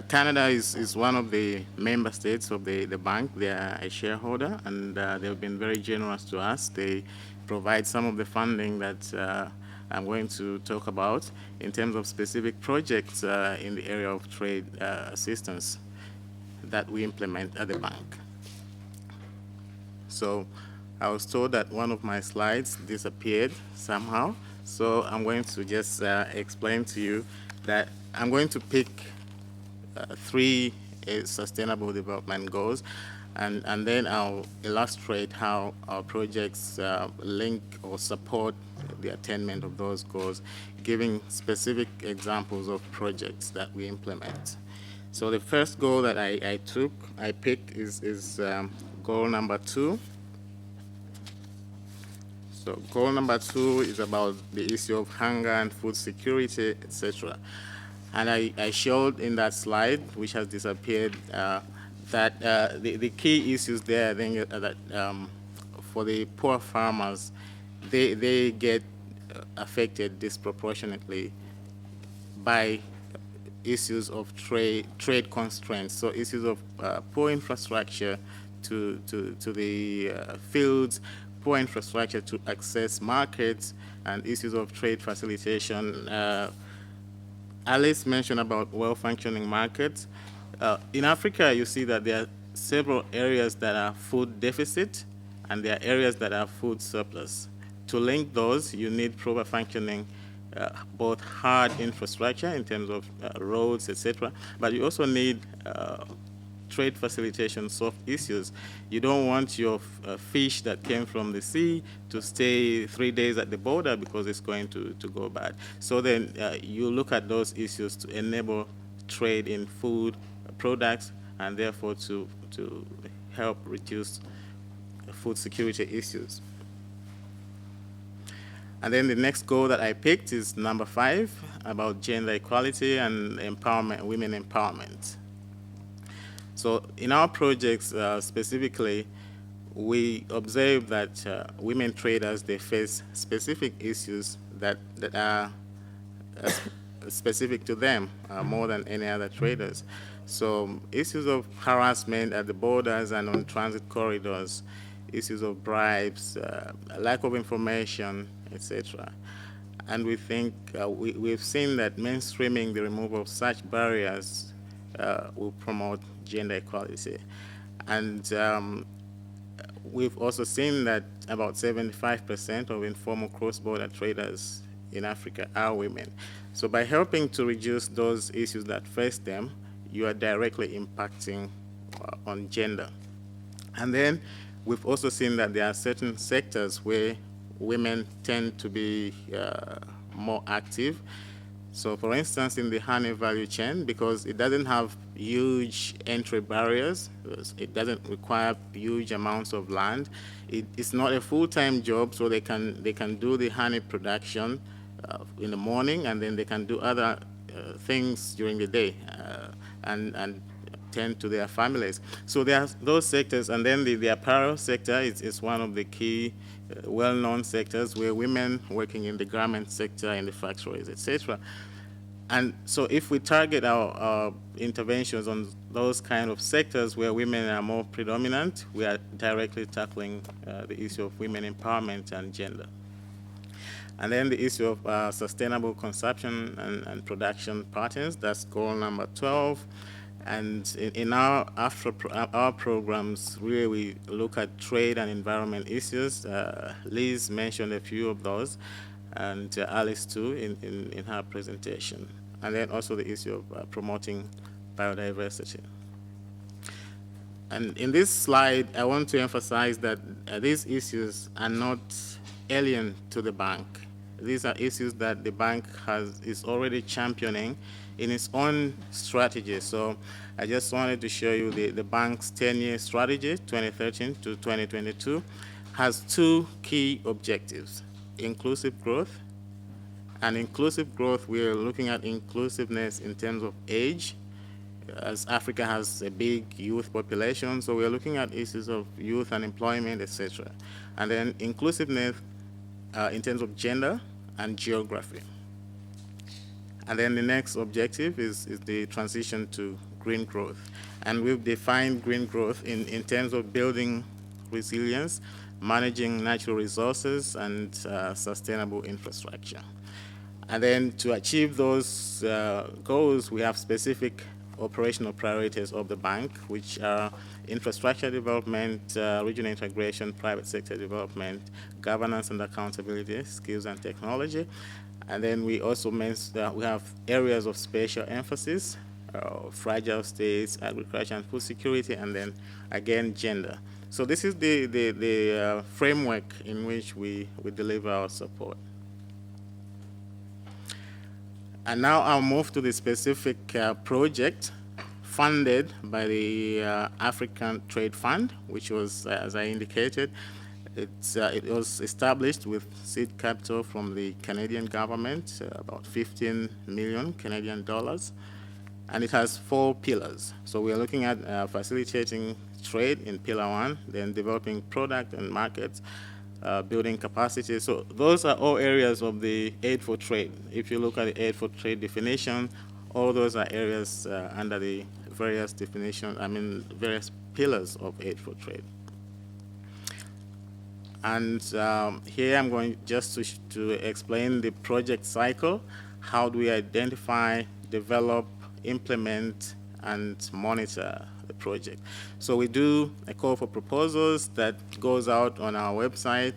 Canada is one of the member states of the bank. They are a shareholder, and they've been very generous to us. They provide some of the funding that I'm going to talk about in terms of specific projects in the area of trade assistance that we implement at the bank. So I was told that one of my slides disappeared somehow, so I'm going to just explain to you that I'm going to pick three sustainable development goals, and then I'll illustrate how our projects link or support the attainment of those goals, giving specific examples of projects that we implement. So the first goal that I picked is goal number 2. So goal number 2 is about the issue of hunger and food security, etc. And I showed in that slide, which has disappeared, that the key issues there, I think, that for the poor farmers, they get affected disproportionately by issues of trade constraints. So issues of poor infrastructure to the fields, poor infrastructure to access markets, and issues of trade facilitation. Alice mentioned about well-functioning markets. In Africa, you see that there are several areas that are food deficit, and there are areas that are food surplus. To link those, you need proper functioning, both hard infrastructure in terms of roads, etc., but you also need trade facilitation soft issues. You don't want your fish that came from the sea to stay 3 days at the border because it's going to go bad. So then you look at those issues to enable trade in food products, and therefore to help reduce food security issues. And then the next goal that I picked is number 5, about gender equality and empowerment, women empowerment. So in our projects specifically, we observe that women traders, they face specific issues that are specific to them more than any other traders. So issues of harassment at the borders and on transit corridors, issues of bribes, lack of information, etc. And we think, we've seen that mainstreaming the removal of such barriers will promote gender equality. And we've also seen that about 75% of informal cross-border traders in Africa are women. So by helping to reduce those issues that face them, you are directly impacting on gender. And then we've also seen that there are certain sectors where women tend to be more active. So for instance, in the honey value chain, because it doesn't have huge entry barriers, it doesn't require huge amounts of land, it's not a full-time job, so they can do the honey production in the morning, and then they can do other things during the day and tend to their families. So there are those sectors, and then the apparel sector is one of the key well-known sectors where women working in the garment sector, in the factories, etc. And so if we target our interventions on those kind of sectors where women are more predominant, we are directly tackling the issue of women empowerment and gender. And then the issue of sustainable consumption and production patterns, that's goal number 12. And in our programs, really we look at trade and environment issues. Liz mentioned a few of those, and Alice too in her presentation. And then also the issue of promoting biodiversity. And in this slide, I want to emphasize that these issues are not alien to the bank. These are issues that the bank is already championing in its own strategy. So I just wanted to show you the bank's 10-year strategy, 2013 to 2022, has two key objectives: inclusive growth. And inclusive growth, we're looking at inclusiveness in terms of age, as Africa has a big youth population, so we're looking at issues of youth unemployment, etc. And then inclusiveness in terms of gender and geography. And then the next objective is the transition to green growth. And we've defined green growth in terms of building resilience, managing natural resources, and sustainable infrastructure. And then to achieve those goals, we have specific operational priorities of the bank, which are infrastructure development, regional integration, private sector development, governance and accountability, skills and technology. And then we also mentioned we have areas of special emphasis, fragile states, agriculture and food security, and then again gender. So this is the framework in which we deliver our support. And now I'll move to the specific project funded by the African Trade Fund, which was, as I indicated, it was established with seed capital from the Canadian government, about 15 million Canadian dollars, and it has 4 pillars. So we are looking at facilitating trade in Pillar 1, then developing product and markets, building capacity. So those are all areas of the aid for trade. If you look at the aid for trade definition, all those are areas under the various definitions, various pillars of aid for trade. And here I'm going just to explain the project cycle. How do we identify, develop, implement, and monitor the project? So we do a call for proposals that goes out on our website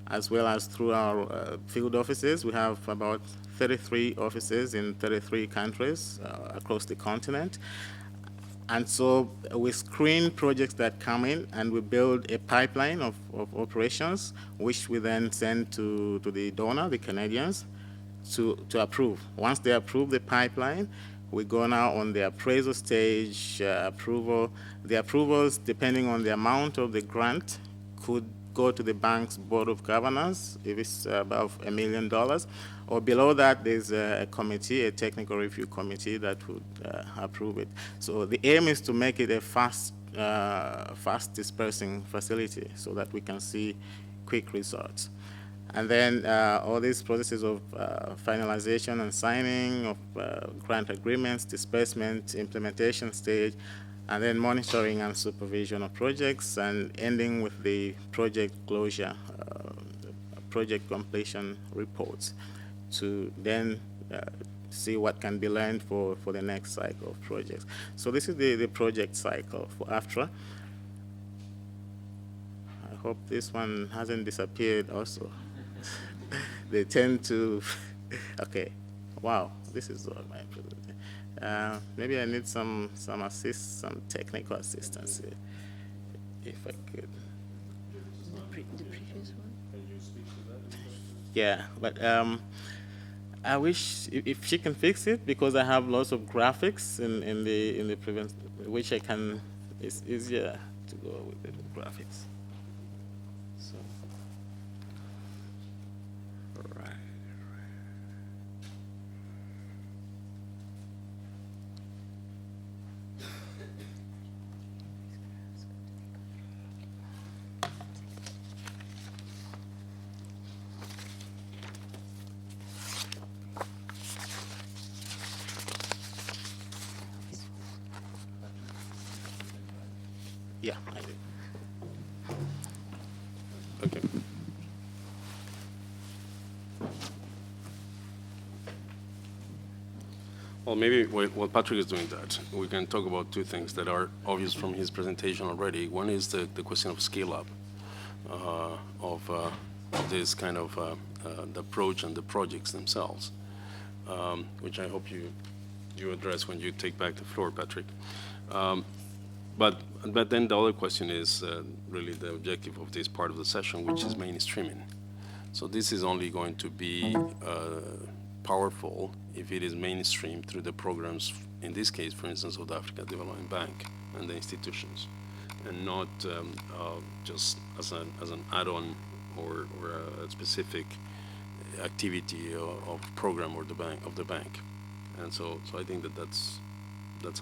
as well as through our field offices. We have about 33 offices in 33 countries across the continent. And so we screen projects that come in, and we build a pipeline of operations, which we then send to the donor, the Canadians, to approve. Once they approve the pipeline, we go now on the appraisal stage, approval. The approvals, depending on the amount of the grant, could go to the bank's board of governors if it's above $1 million, or below that there's a committee, a technical review committee that would approve it. So the aim is to make it a fast dispersing facility so that we can see quick results. And then all these processes of finalization and signing of grant agreements, disbursement, implementation stage, and then monitoring and supervision of projects, and ending with the project closure, project completion reports, to then see what can be learned for the next cycle of projects. So this is the project cycle for AFTRA. I hope this one hasn't disappeared also. They tend to, okay, wow, this is all my presentation. Maybe I need some technical assistance here, if I could. The previous one? Yeah, but I wish if she can fix it, because I have lots of graphics in the prevent, which I can. It's easier to go with the graphics. So, right. Yeah, I do. Okay. Well, maybe while Patrick is doing that, we can talk about two things that are obvious from his presentation already. One is the question of scale up of this kind of the approach and the projects themselves, which I hope you address when you take back the floor, Patrick. But then the other question is really the objective of this part of the session, which is mainstreaming. So this is only going to be powerful if it is mainstreamed through the programs, in this case, for instance, of the Africa Development Bank and the institutions, and not just as an add-on or a specific activity of program or of the bank. And so I think that's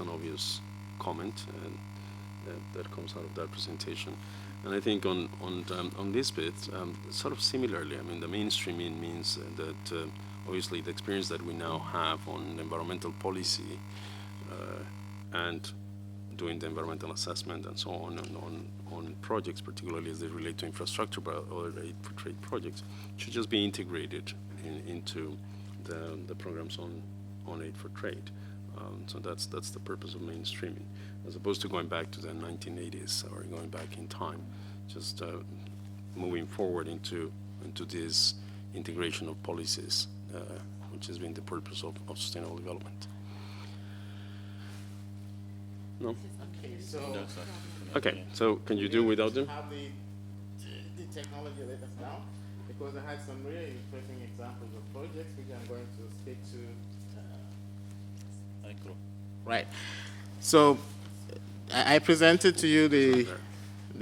an obvious comment, and that comes out of that presentation. And I think on this bit, sort of similarly, I mean, the mainstreaming means that obviously the experience that we now have on environmental policy and doing the environmental assessment and so on, and on projects, particularly as they relate to infrastructure but other aid for trade projects, should just be integrated into the programs on aid for trade. So that's the purpose of mainstreaming, as opposed to going back to the 1980s or going back in time, just moving forward into this integration of policies, which has been the purpose of sustainable development. No? Okay, so can you do without them? Have the technology let us down, because I had some really interesting examples of projects which I'm going to speak to. Right. So I presented to you the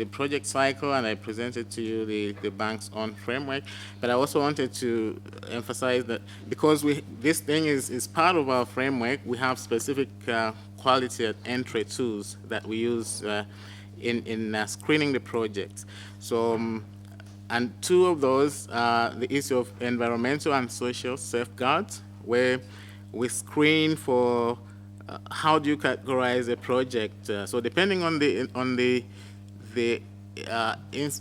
project cycle, and I presented to you the bank's own framework. But I also wanted to emphasize that because this thing is part of our framework, we have specific quality and entry tools that we use in screening the projects. So, and two of those are the issue of environmental and social safeguards, where we screen for how do you categorize a project. So depending on the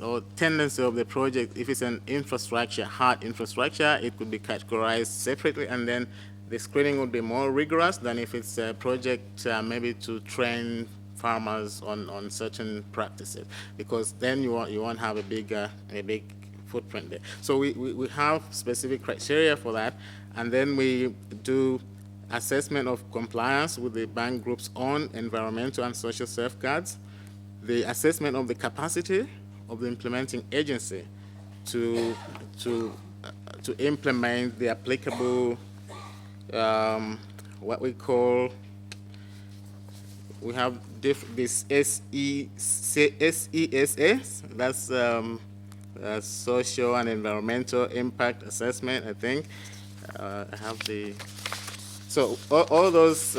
or tendency of the project, if it's an infrastructure, hard infrastructure, it could be categorized separately, and then the screening would be more rigorous than if it's a project maybe to train farmers on certain practices, because then you won't have a big footprint there. So we have specific criteria for that, and then we do assessment of compliance with the bank group's own environmental and social safeguards, the assessment of the capacity of the implementing agency to implement the applicable what we call, we have this SESA, that's social and environmental impact assessment, I think. I have the, so all those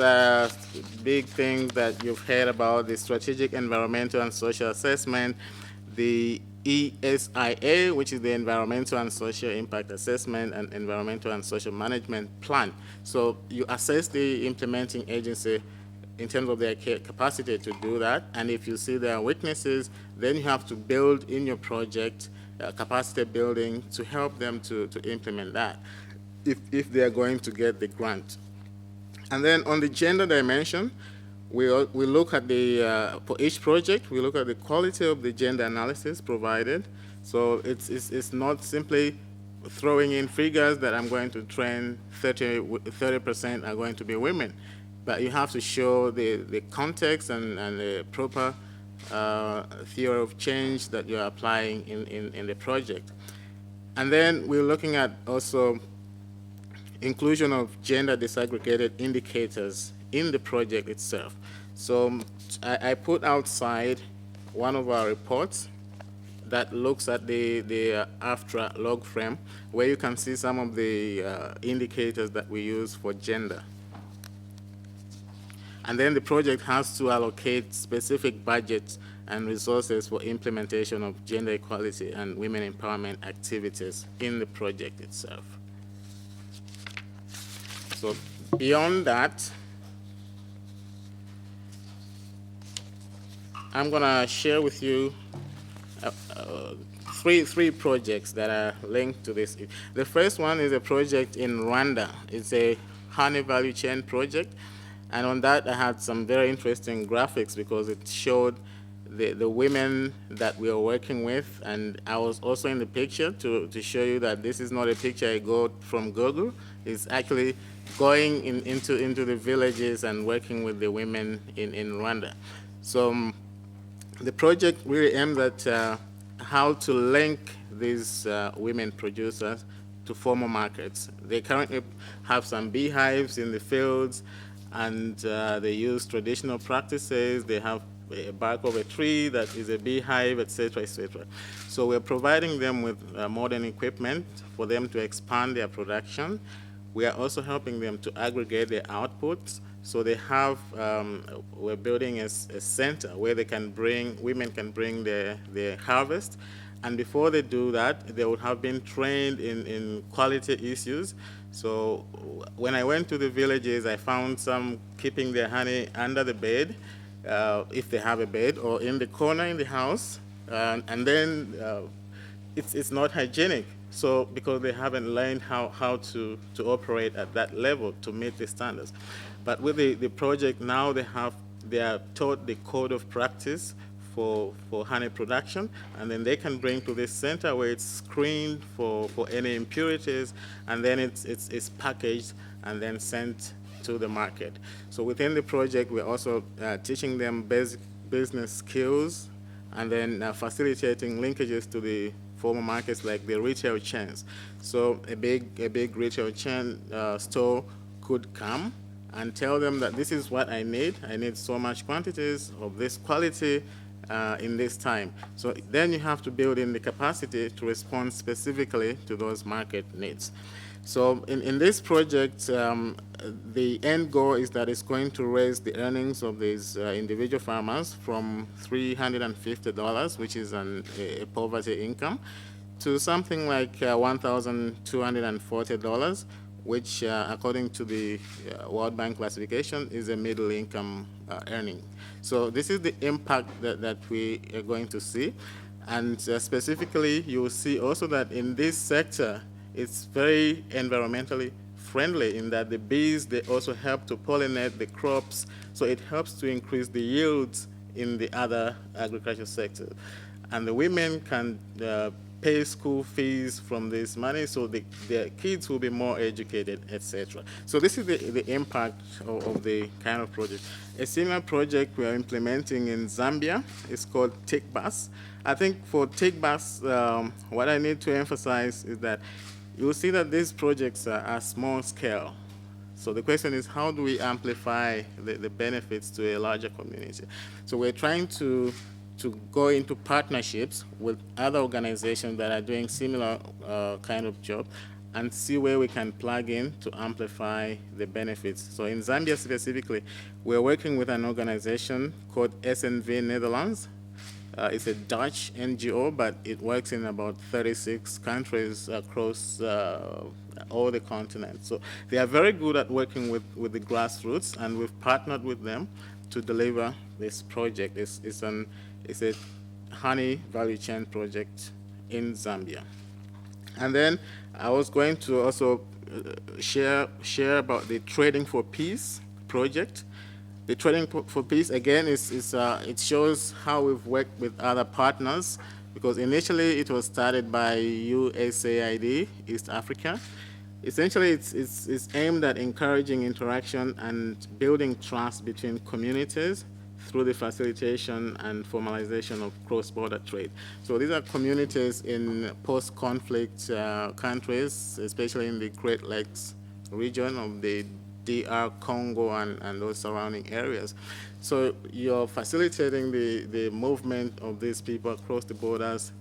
big things that you've heard about, the strategic environmental and social assessment, the ESIA, which is the environmental and social impact assessment, and environmental and social management plan. So you assess the implementing agency in terms of their capacity to do that, and if you see there are weaknesses, then you have to build in your project capacity building to help them to implement that, if they are going to get the grant. And then on the gender dimension, we look at the, for each project, we look at the quality of the gender analysis provided. So it's not simply throwing in figures that I'm going to train 30% are going to be women, but you have to show the context and the proper theory of change that you're applying in the project. And then we're looking at also inclusion of gender disaggregated indicators in the project itself. So I put outside one of our reports that looks at the AFTRA log frame, where you can see some of the indicators that we use for gender. And then the project has to allocate specific budgets and resources for implementation of gender equality and women empowerment activities in the project itself. So beyond that, I'm going to share with you three projects that are linked to this. The first one is a project in Rwanda. It's a honey value chain project. And on that, I had some very interesting graphics because it showed the women that we are working with. And I was also in the picture to show you that this is not a picture I got from Google. It's actually going into the villages and working with the women in Rwanda. So the project really aims at how to link these women producers to formal markets. They currently have some beehives in the fields, and they use traditional practices. They have a bark of a tree that is a beehive, etc., etc. So we're providing them with modern equipment for them to expand their production. We are also helping them to aggregate their outputs. So they have, we're building a center where they can women can bring their harvest. And before they do that, they would have been trained in quality issues. So when I went to the villages, I found some keeping their honey under the bed, if they have a bed, or in the corner in the house. And then it's not hygienic. So because they haven't learned how to operate at that level to meet the standards. But with the project now, they are taught the code of practice for honey production, and then they can bring to this center where it's screened for any impurities, and then it's packaged and then sent to the market. So within the project, we're also teaching them basic business skills, and then facilitating linkages to the formal markets like the retail chains. So a big retail chain store could come and tell them that this is what I need. I need so much quantities of this quality in this time. So then you have to build in the capacity to respond specifically to those market needs. So in this project, the end goal is that it's going to raise the earnings of these individual farmers from $350, which is a poverty income, to something like $1,240, which according to the World Bank classification is a middle income earning. So this is the impact that we are going to see. And specifically, you will see also that in this sector, it's very environmentally friendly in that the bees, they also help to pollinate the crops. So it helps to increase the yields in the other agriculture sector. And the women can pay school fees from this money, so their kids will be more educated, etc. So this is the impact of the kind of project. A similar project we are implementing in Zambia is called Take Bus. I think for Take Bus, what I need to emphasize is that you'll see that these projects are small scale. So the question is, how do we amplify the benefits to a larger community? So we're trying to go into partnerships with other organizations that are doing similar kind of job and see where we can plug in to amplify the benefits. So in Zambia specifically, we're working with an organization called SNV Netherlands. It's a Dutch NGO, but it works in about 36 countries across all the continents. So they are very good at working with the grassroots, and we've partnered with them to deliver this project. It's a honey value chain project in Zambia. And then I was going to also share about the Trading for Peace project. The Trading for Peace, again, it shows how we've worked with other partners, because initially it was started by USAID, East Africa. Essentially, it's aimed at encouraging interaction and building trust between communities through the facilitation and formalization of cross-border trade. So these are communities in post-conflict countries, especially in the Great Lakes region of the DR Congo and those surrounding areas. So you're facilitating the movement of these people across the borders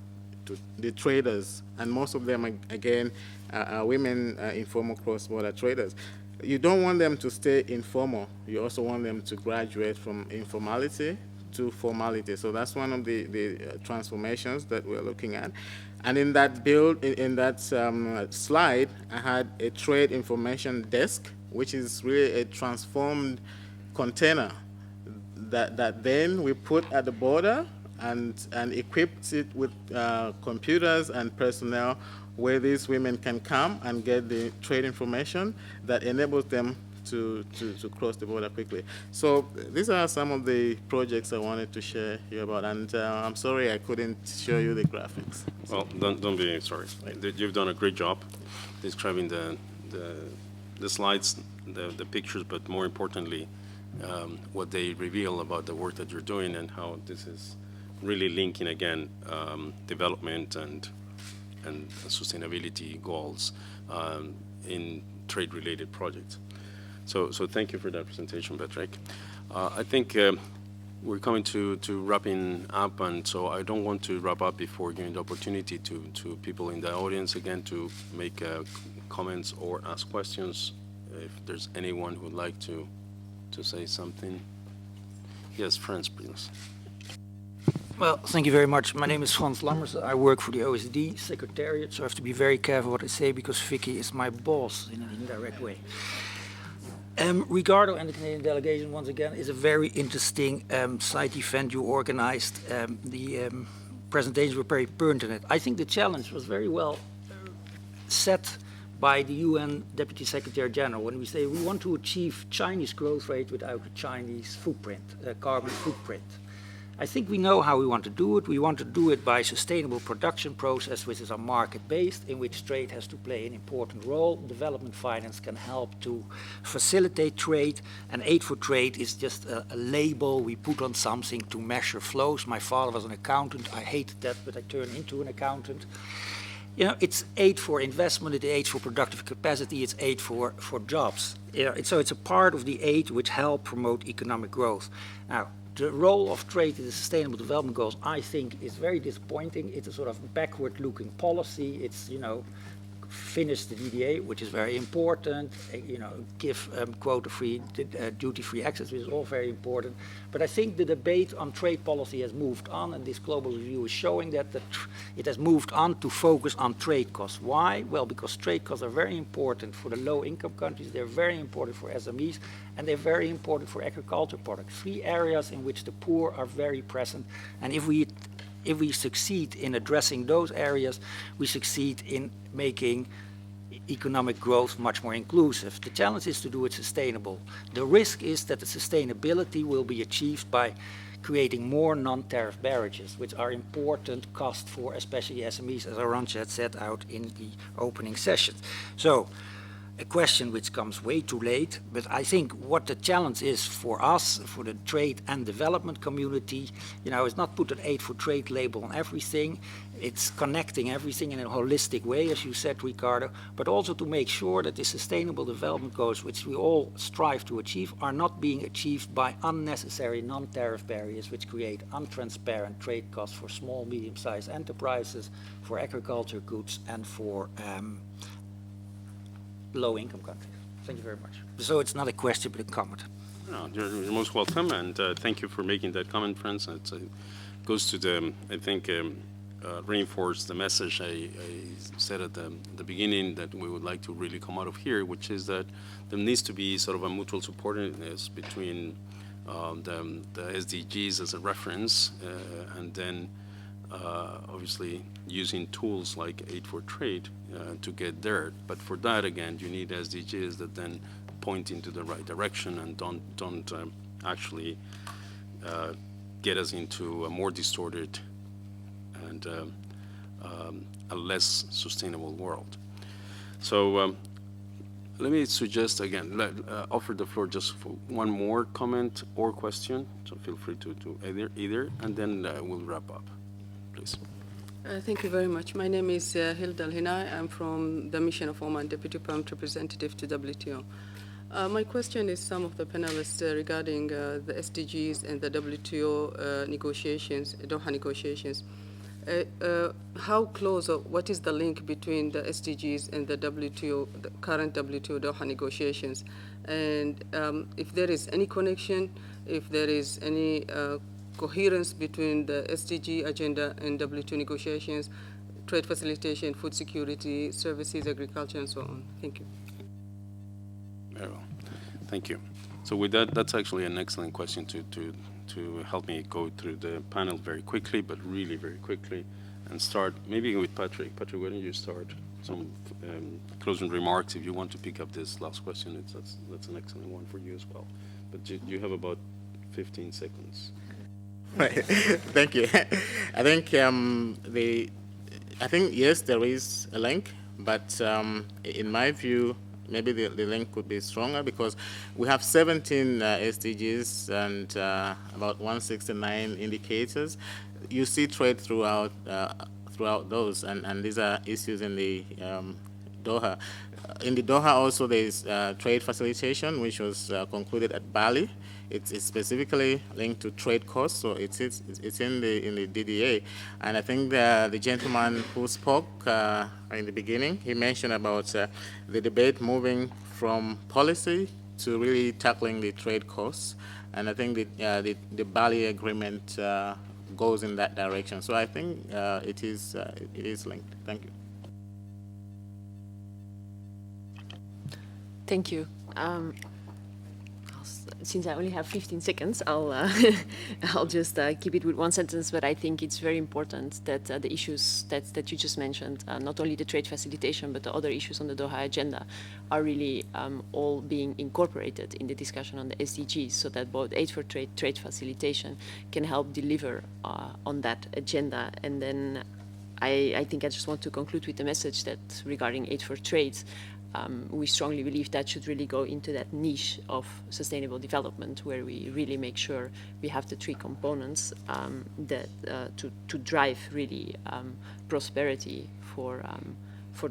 to the traders, and most of them, again, are women informal cross-border traders. You don't want them to stay informal. You also want them to graduate from informality to formality. So that's one of the transformations that we're looking at. And in that slide, I had a trade information desk, which is really a transformed container that then we put at the border and equips it with computers and personnel where these women can come and get the trade information that enables them to cross the border quickly. So these are some of the projects I wanted to share here about, and I'm sorry I couldn't show you the graphics. Well, don't be sorry. You've done a great job describing the slides, the pictures, but more importantly, what they reveal about the work that you're doing and how this is really linking again development and sustainability goals in trade-related projects. So thank you for that presentation, Patrick. I think we're coming to wrapping up, and so I don't want to wrap up before giving the opportunity to people in the audience again to make comments or ask questions. If there's anyone who would like to say something. Yes, Frans, please. Well, thank you very much. My name is Frans Lammers. I work for the OECD Secretariat, so I have to be very careful what I say because Vicky is my boss in an indirect way. Ricardo and the Canadian delegation, once again, is a very interesting side event you organized. The presentations were very pertinent. I think the challenge was very well set by the UN Deputy Secretary General when we say we want to achieve Chinese growth rate without a Chinese footprint, carbon footprint. I think we know how we want to do it. We want to do it by sustainable production process, which is a market-based, in which trade has to play an important role. Development finance can help to facilitate trade, and aid for trade is just a label we put on something to measure flows. My father was an accountant. I hated that, but I turned into an accountant. You know, it's aid for investment, it's aid for productive capacity, it's aid for jobs. You know, so it's a part of the aid which help promote economic growth. Now, the role of trade in the Sustainable Development Goals, I think, is very disappointing. It's a sort of backward-looking policy. It's, you know, finish the DDA, which is very important, you know, give quota-free, duty-free access, which is all very important. But I think the debate on trade policy has moved on, and this global review is showing that it has moved on to focus on trade costs. Why? Well, because trade costs are very important for the low-income countries, they're very important for SMEs, and they're very important for agriculture products. 3 areas in which the poor are very present, and if we succeed in addressing those areas, we succeed in making economic growth much more inclusive. The challenge is to do it sustainable. The risk is that the sustainability will be achieved by creating more non-tariff barriers, which are important costs for especially SMEs, as Arantxa had set out in the opening session. So, a question which comes way too late, but I think what the challenge is for us, for the trade and development community, you know, is not put an aid for trade label on everything. It's connecting everything in a holistic way, as you said, Ricardo, but also to make sure that the sustainable development goals, which we all strive to achieve, are not being achieved by unnecessary non-tariff barriers, which create untransparent trade costs for small, medium-sized enterprises, for agriculture goods, and for low-income countries. Thank you very much. So it's not a question, but a comment. No, you're most welcome, and thank you for making that comment, Frans. It goes to the, I think, reinforce the message I said at the beginning that we would like to really come out of here, which is that there needs to be sort of a mutual supportiveness between the SDGs as a reference, and then obviously using tools like Aid for Trade to get there. But for that, again, you need SDGs that then point into the right direction and don't actually get us into a more distorted and a less sustainable world. So let me suggest again, offer the floor just for one more comment or question. So feel free to either, and then we'll wrap up, please. Thank you very much. My name is Hilda Alhinai. I'm from the Mission of Oman, Deputy Permanent Representative to WTO. My question is some of the panelists regarding the SDGs and the WTO negotiations, Doha negotiations. How close or what is the link between the SDGs and the WTO, the current WTO Doha negotiations? And if there is any connection, if there is any coherence between the SDG agenda and WTO negotiations, trade facilitation, food security, services, agriculture, and so on. Thank you. Very well. Thank you. So with that, that's actually an excellent question to help me go through the panel very quickly, but really very quickly, and start maybe with Patrick. Patrick, why don't you start some closing remarks if you want to pick up this last question. That's an excellent one for you as well. But you have about 15 seconds. Right. Thank you. I think yes, there is a link, but in my view, maybe the link could be stronger because we have 17 SDGs and about 169 indicators. You see trade throughout those, and these are issues in the Doha. In the Doha also there is trade facilitation, which was concluded at Bali. It's specifically linked to trade costs, so it's in the DDA. And I think the gentleman who spoke in the beginning, he mentioned about the debate moving from policy to really tackling the trade costs. And I think the Bali agreement goes in that direction. So I think it is linked. Thank you. Thank you. Since I only have 15 seconds, I'll I'll just keep it with one sentence. But I think it's very important that the issues that you just mentioned, not only the trade facilitation, but the other issues on the Doha agenda, are really all being incorporated in the discussion on the SDGs, so that both aid for trade facilitation can help deliver on that agenda. And then I think I just want to conclude with the message that regarding aid for trade, we strongly believe that should really go into that niche of sustainable development, where we really make sure we have the three components that to drive really prosperity for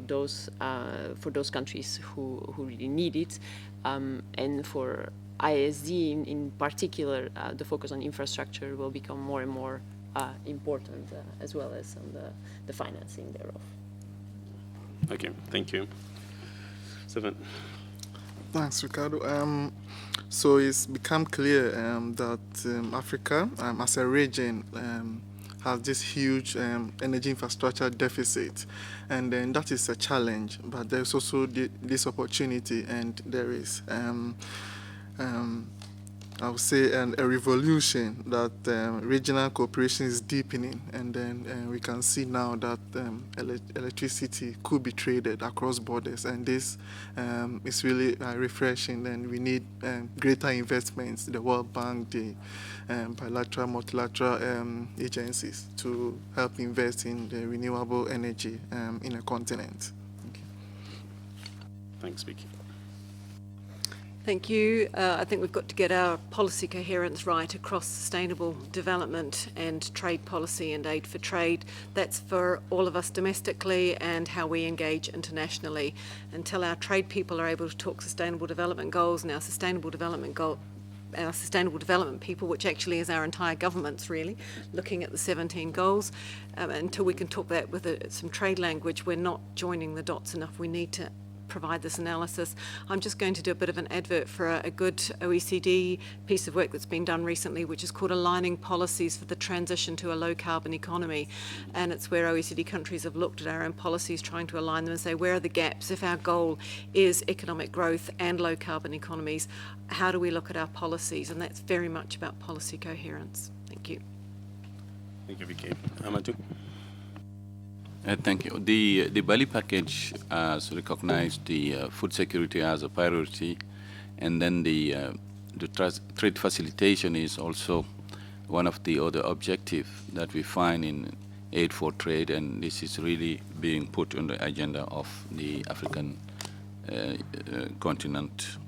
those countries who really need it, and for ISD in particular, the focus on infrastructure will become more and more important, as well as on the financing thereof. Okay, thank you. Stephen. Thanks, Ricardo. So it's become clear that Africa, as a region, has this huge energy infrastructure deficit, and then that is a challenge. But there's also this opportunity, and there is, I would say, a revolution that regional cooperation is deepening, and then we can see now that electricity could be traded across borders, and this is really refreshing. And we need greater investments, the World Bank, the bilateral, multilateral agencies to help invest in the renewable energy in a continent. Thank you. Thanks, Vicky. Thank you. I think we've got to get our policy coherence right across sustainable development and trade policy and aid for trade. That's for all of us domestically and how we engage internationally. Until our trade people are able to talk sustainable development goals and our sustainable development people, which actually is our entire government's really, looking at the 17 goals, until we can talk that with some trade language, we're not joining the dots enough. We need to provide this analysis. I'm just going to do a bit of an advert for a good OECD piece of work that's been done recently, which is called Aligning Policies for the Transition to a Low Carbon Economy. And it's where OECD countries have looked at our own policies, trying to align them and say, where are the gaps? If our goal is economic growth and low carbon economies, how do we look at our policies? And that's very much about policy coherence. Thank you. Thank you, Vicky. Amadou? Thank you. The Bali package has recognized the food security as a priority, and then the trade facilitation is also one of the other objectives that we find in aid for trade, and this is really being put on the agenda of the African continent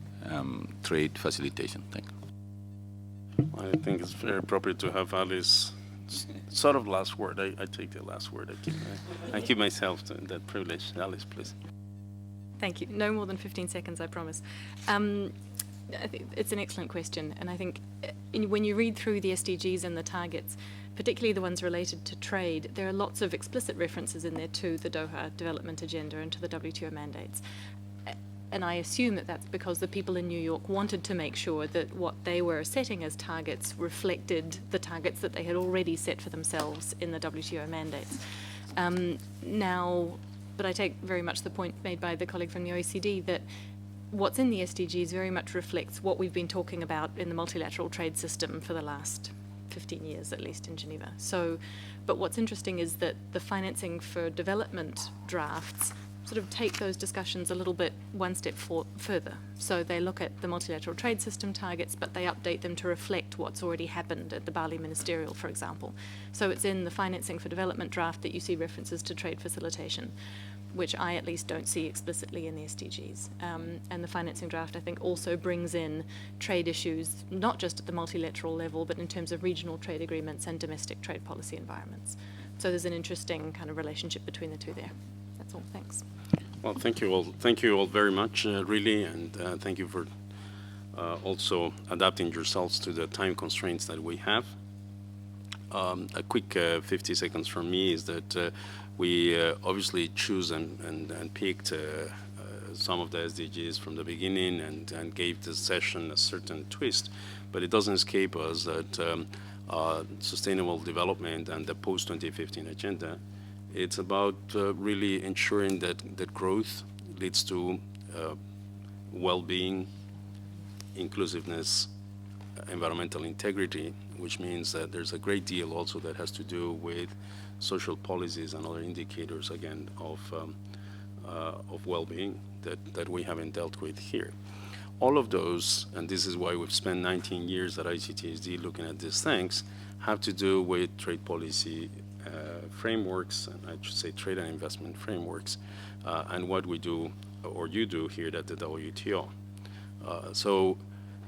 trade facilitation. Thank you. I think it's very appropriate to have Alice sort of last word. I take the last word. I keep myself to that privilege. Alice, please. Thank you. No more than 15 seconds, I promise. I think it's an excellent question, and I think when you read through the SDGs and the targets, particularly the ones related to trade, there are lots of explicit references in there to the Doha Development Agenda and to the WTO mandates. And I assume that that's because the people in New York wanted to make sure that what they were setting as targets reflected the targets that they had already set for themselves in the WTO mandates. But I take very much the point made by the colleague from the OECD that what's in the SDGs very much reflects what we've been talking about in the multilateral trade system for the last 15 years, at least in Geneva. But what's interesting is that the financing for development drafts sort of take those discussions a little bit one step further. So they look at the multilateral trade system targets, but they update them to reflect what's already happened at the Bali Ministerial, for example. So it's in the financing for development draft that you see references to trade facilitation, which I at least don't see explicitly in the SDGs. And the financing draft, I think, also brings in trade issues, not just at the multilateral level, but in terms of regional trade agreements and domestic trade policy environments. So there's an interesting kind of relationship between the two there. That's all. Thanks. Well, thank you all. Thank you all very much, really, and thank you for also adapting yourselves to the time constraints that we have. A quick 50 seconds from me is that we obviously choose and picked some of the SDGs from the beginning and gave the session a certain twist, but it doesn't escape us that sustainable development and the post-2015 agenda, it's about really ensuring that growth leads to well-being, inclusiveness, environmental integrity, which means that there's a great deal also that has to do with social policies and other indicators, again, of well-being that we haven't dealt with here. All of those, and this is why we've spent 19 years at ICTSD looking at these things, have to do with trade policy frameworks, and I should say trade and investment frameworks, and what we do, or you do here at the WTO. So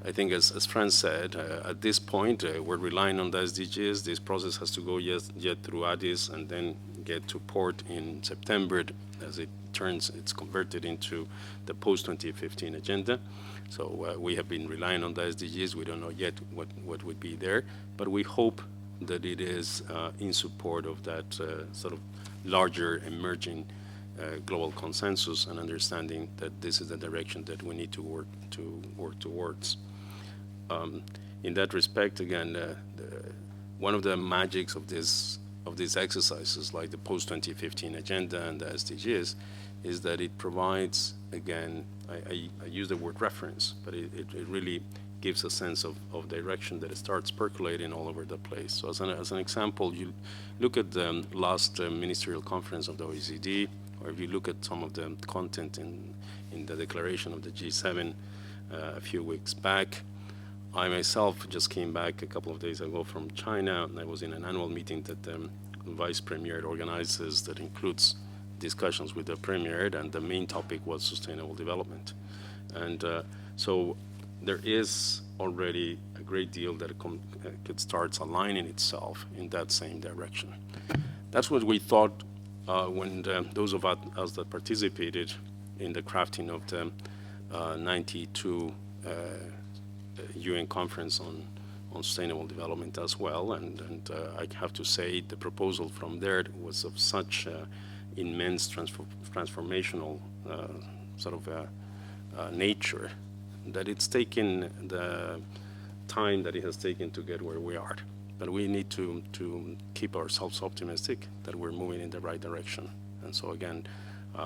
I think as Franz said, at this point, we're relying on the SDGs. This process has to go yet through Addis and then get to port in September. As it turns, it's converted into the post-2015 agenda. So we have been relying on the SDGs. We don't know yet what would be there, but we hope that it is in support of that sort of larger emerging global consensus and understanding that this is the direction that we need to work towards. In that respect, again, one of the magics of these exercises, like the post-2015 agenda and the SDGs, is that it provides, again, I use the word reference, but it really gives a sense of direction that it starts percolating all over the place. So as an example, you look at the last ministerial conference of the OECD, or if you look at some of the content in the declaration of the G7 a few weeks back. I myself just came back a couple of days ago from China, and I was in an annual meeting that the Vice Premier organizes that includes discussions with the Premier, and the main topic was sustainable development. And so there is already a great deal that could start aligning itself in that same direction. That's what we thought when those of us that participated in the crafting of the 92 UN conference on sustainable development as well, and I have to say the proposal from there was of such immense transformational sort of nature that it's taken the time that it has taken to get where we are. But we need to keep ourselves optimistic that we're moving in the right direction. And so again,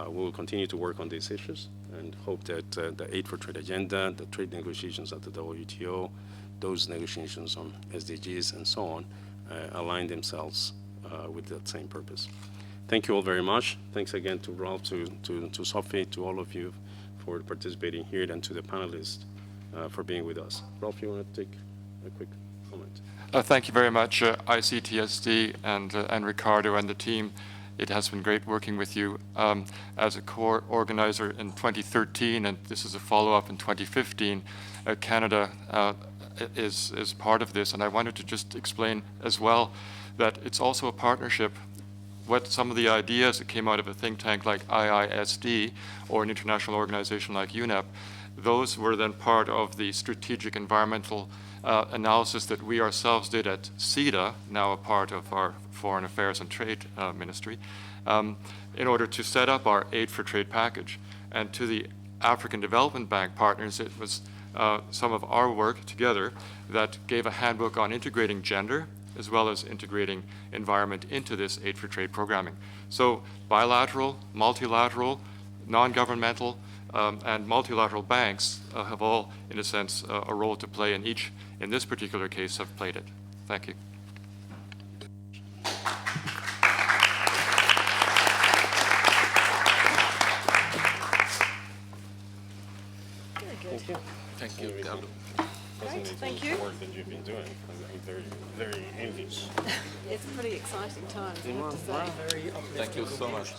we will continue to work on these issues and hope that the Aid for Trade agenda, the trade negotiations at the WTO, those negotiations on SDGs and so on, align themselves with that same purpose. Thank you all very much. Thanks again to Ralph, to Sophie, to all of you for participating here, and to the panelists for being with us. Ralph, you want to take a quick comment? Thank you very much, ICTSD and Ricardo and the team. It has been great working with you. As a core organizer in 2013, and this is a follow-up in 2015, Canada is part of this. And I wanted to just explain as well that it's also a partnership. What some of the ideas that came out of a think tank like IISD or an international organization like UNEP, those were then part of the strategic environmental analysis that we ourselves did at CEDA, now a part of our Foreign Affairs and Trade Ministry, in order to set up our Aid for Trade package. And to the African Development Bank partners, it was some of our work together that gave a handbook on integrating gender as well as integrating environment into this Aid for Trade programming. So bilateral, multilateral, non-governmental, and multilateral banks have all, in a sense, a role to play, and each, in this particular case, have played it. Thank you. Thank you, Ricardo. Great, thank you. The work that you've been doing. I'm very, very envious. It's a pretty exciting time, I have to say. Thank you so much.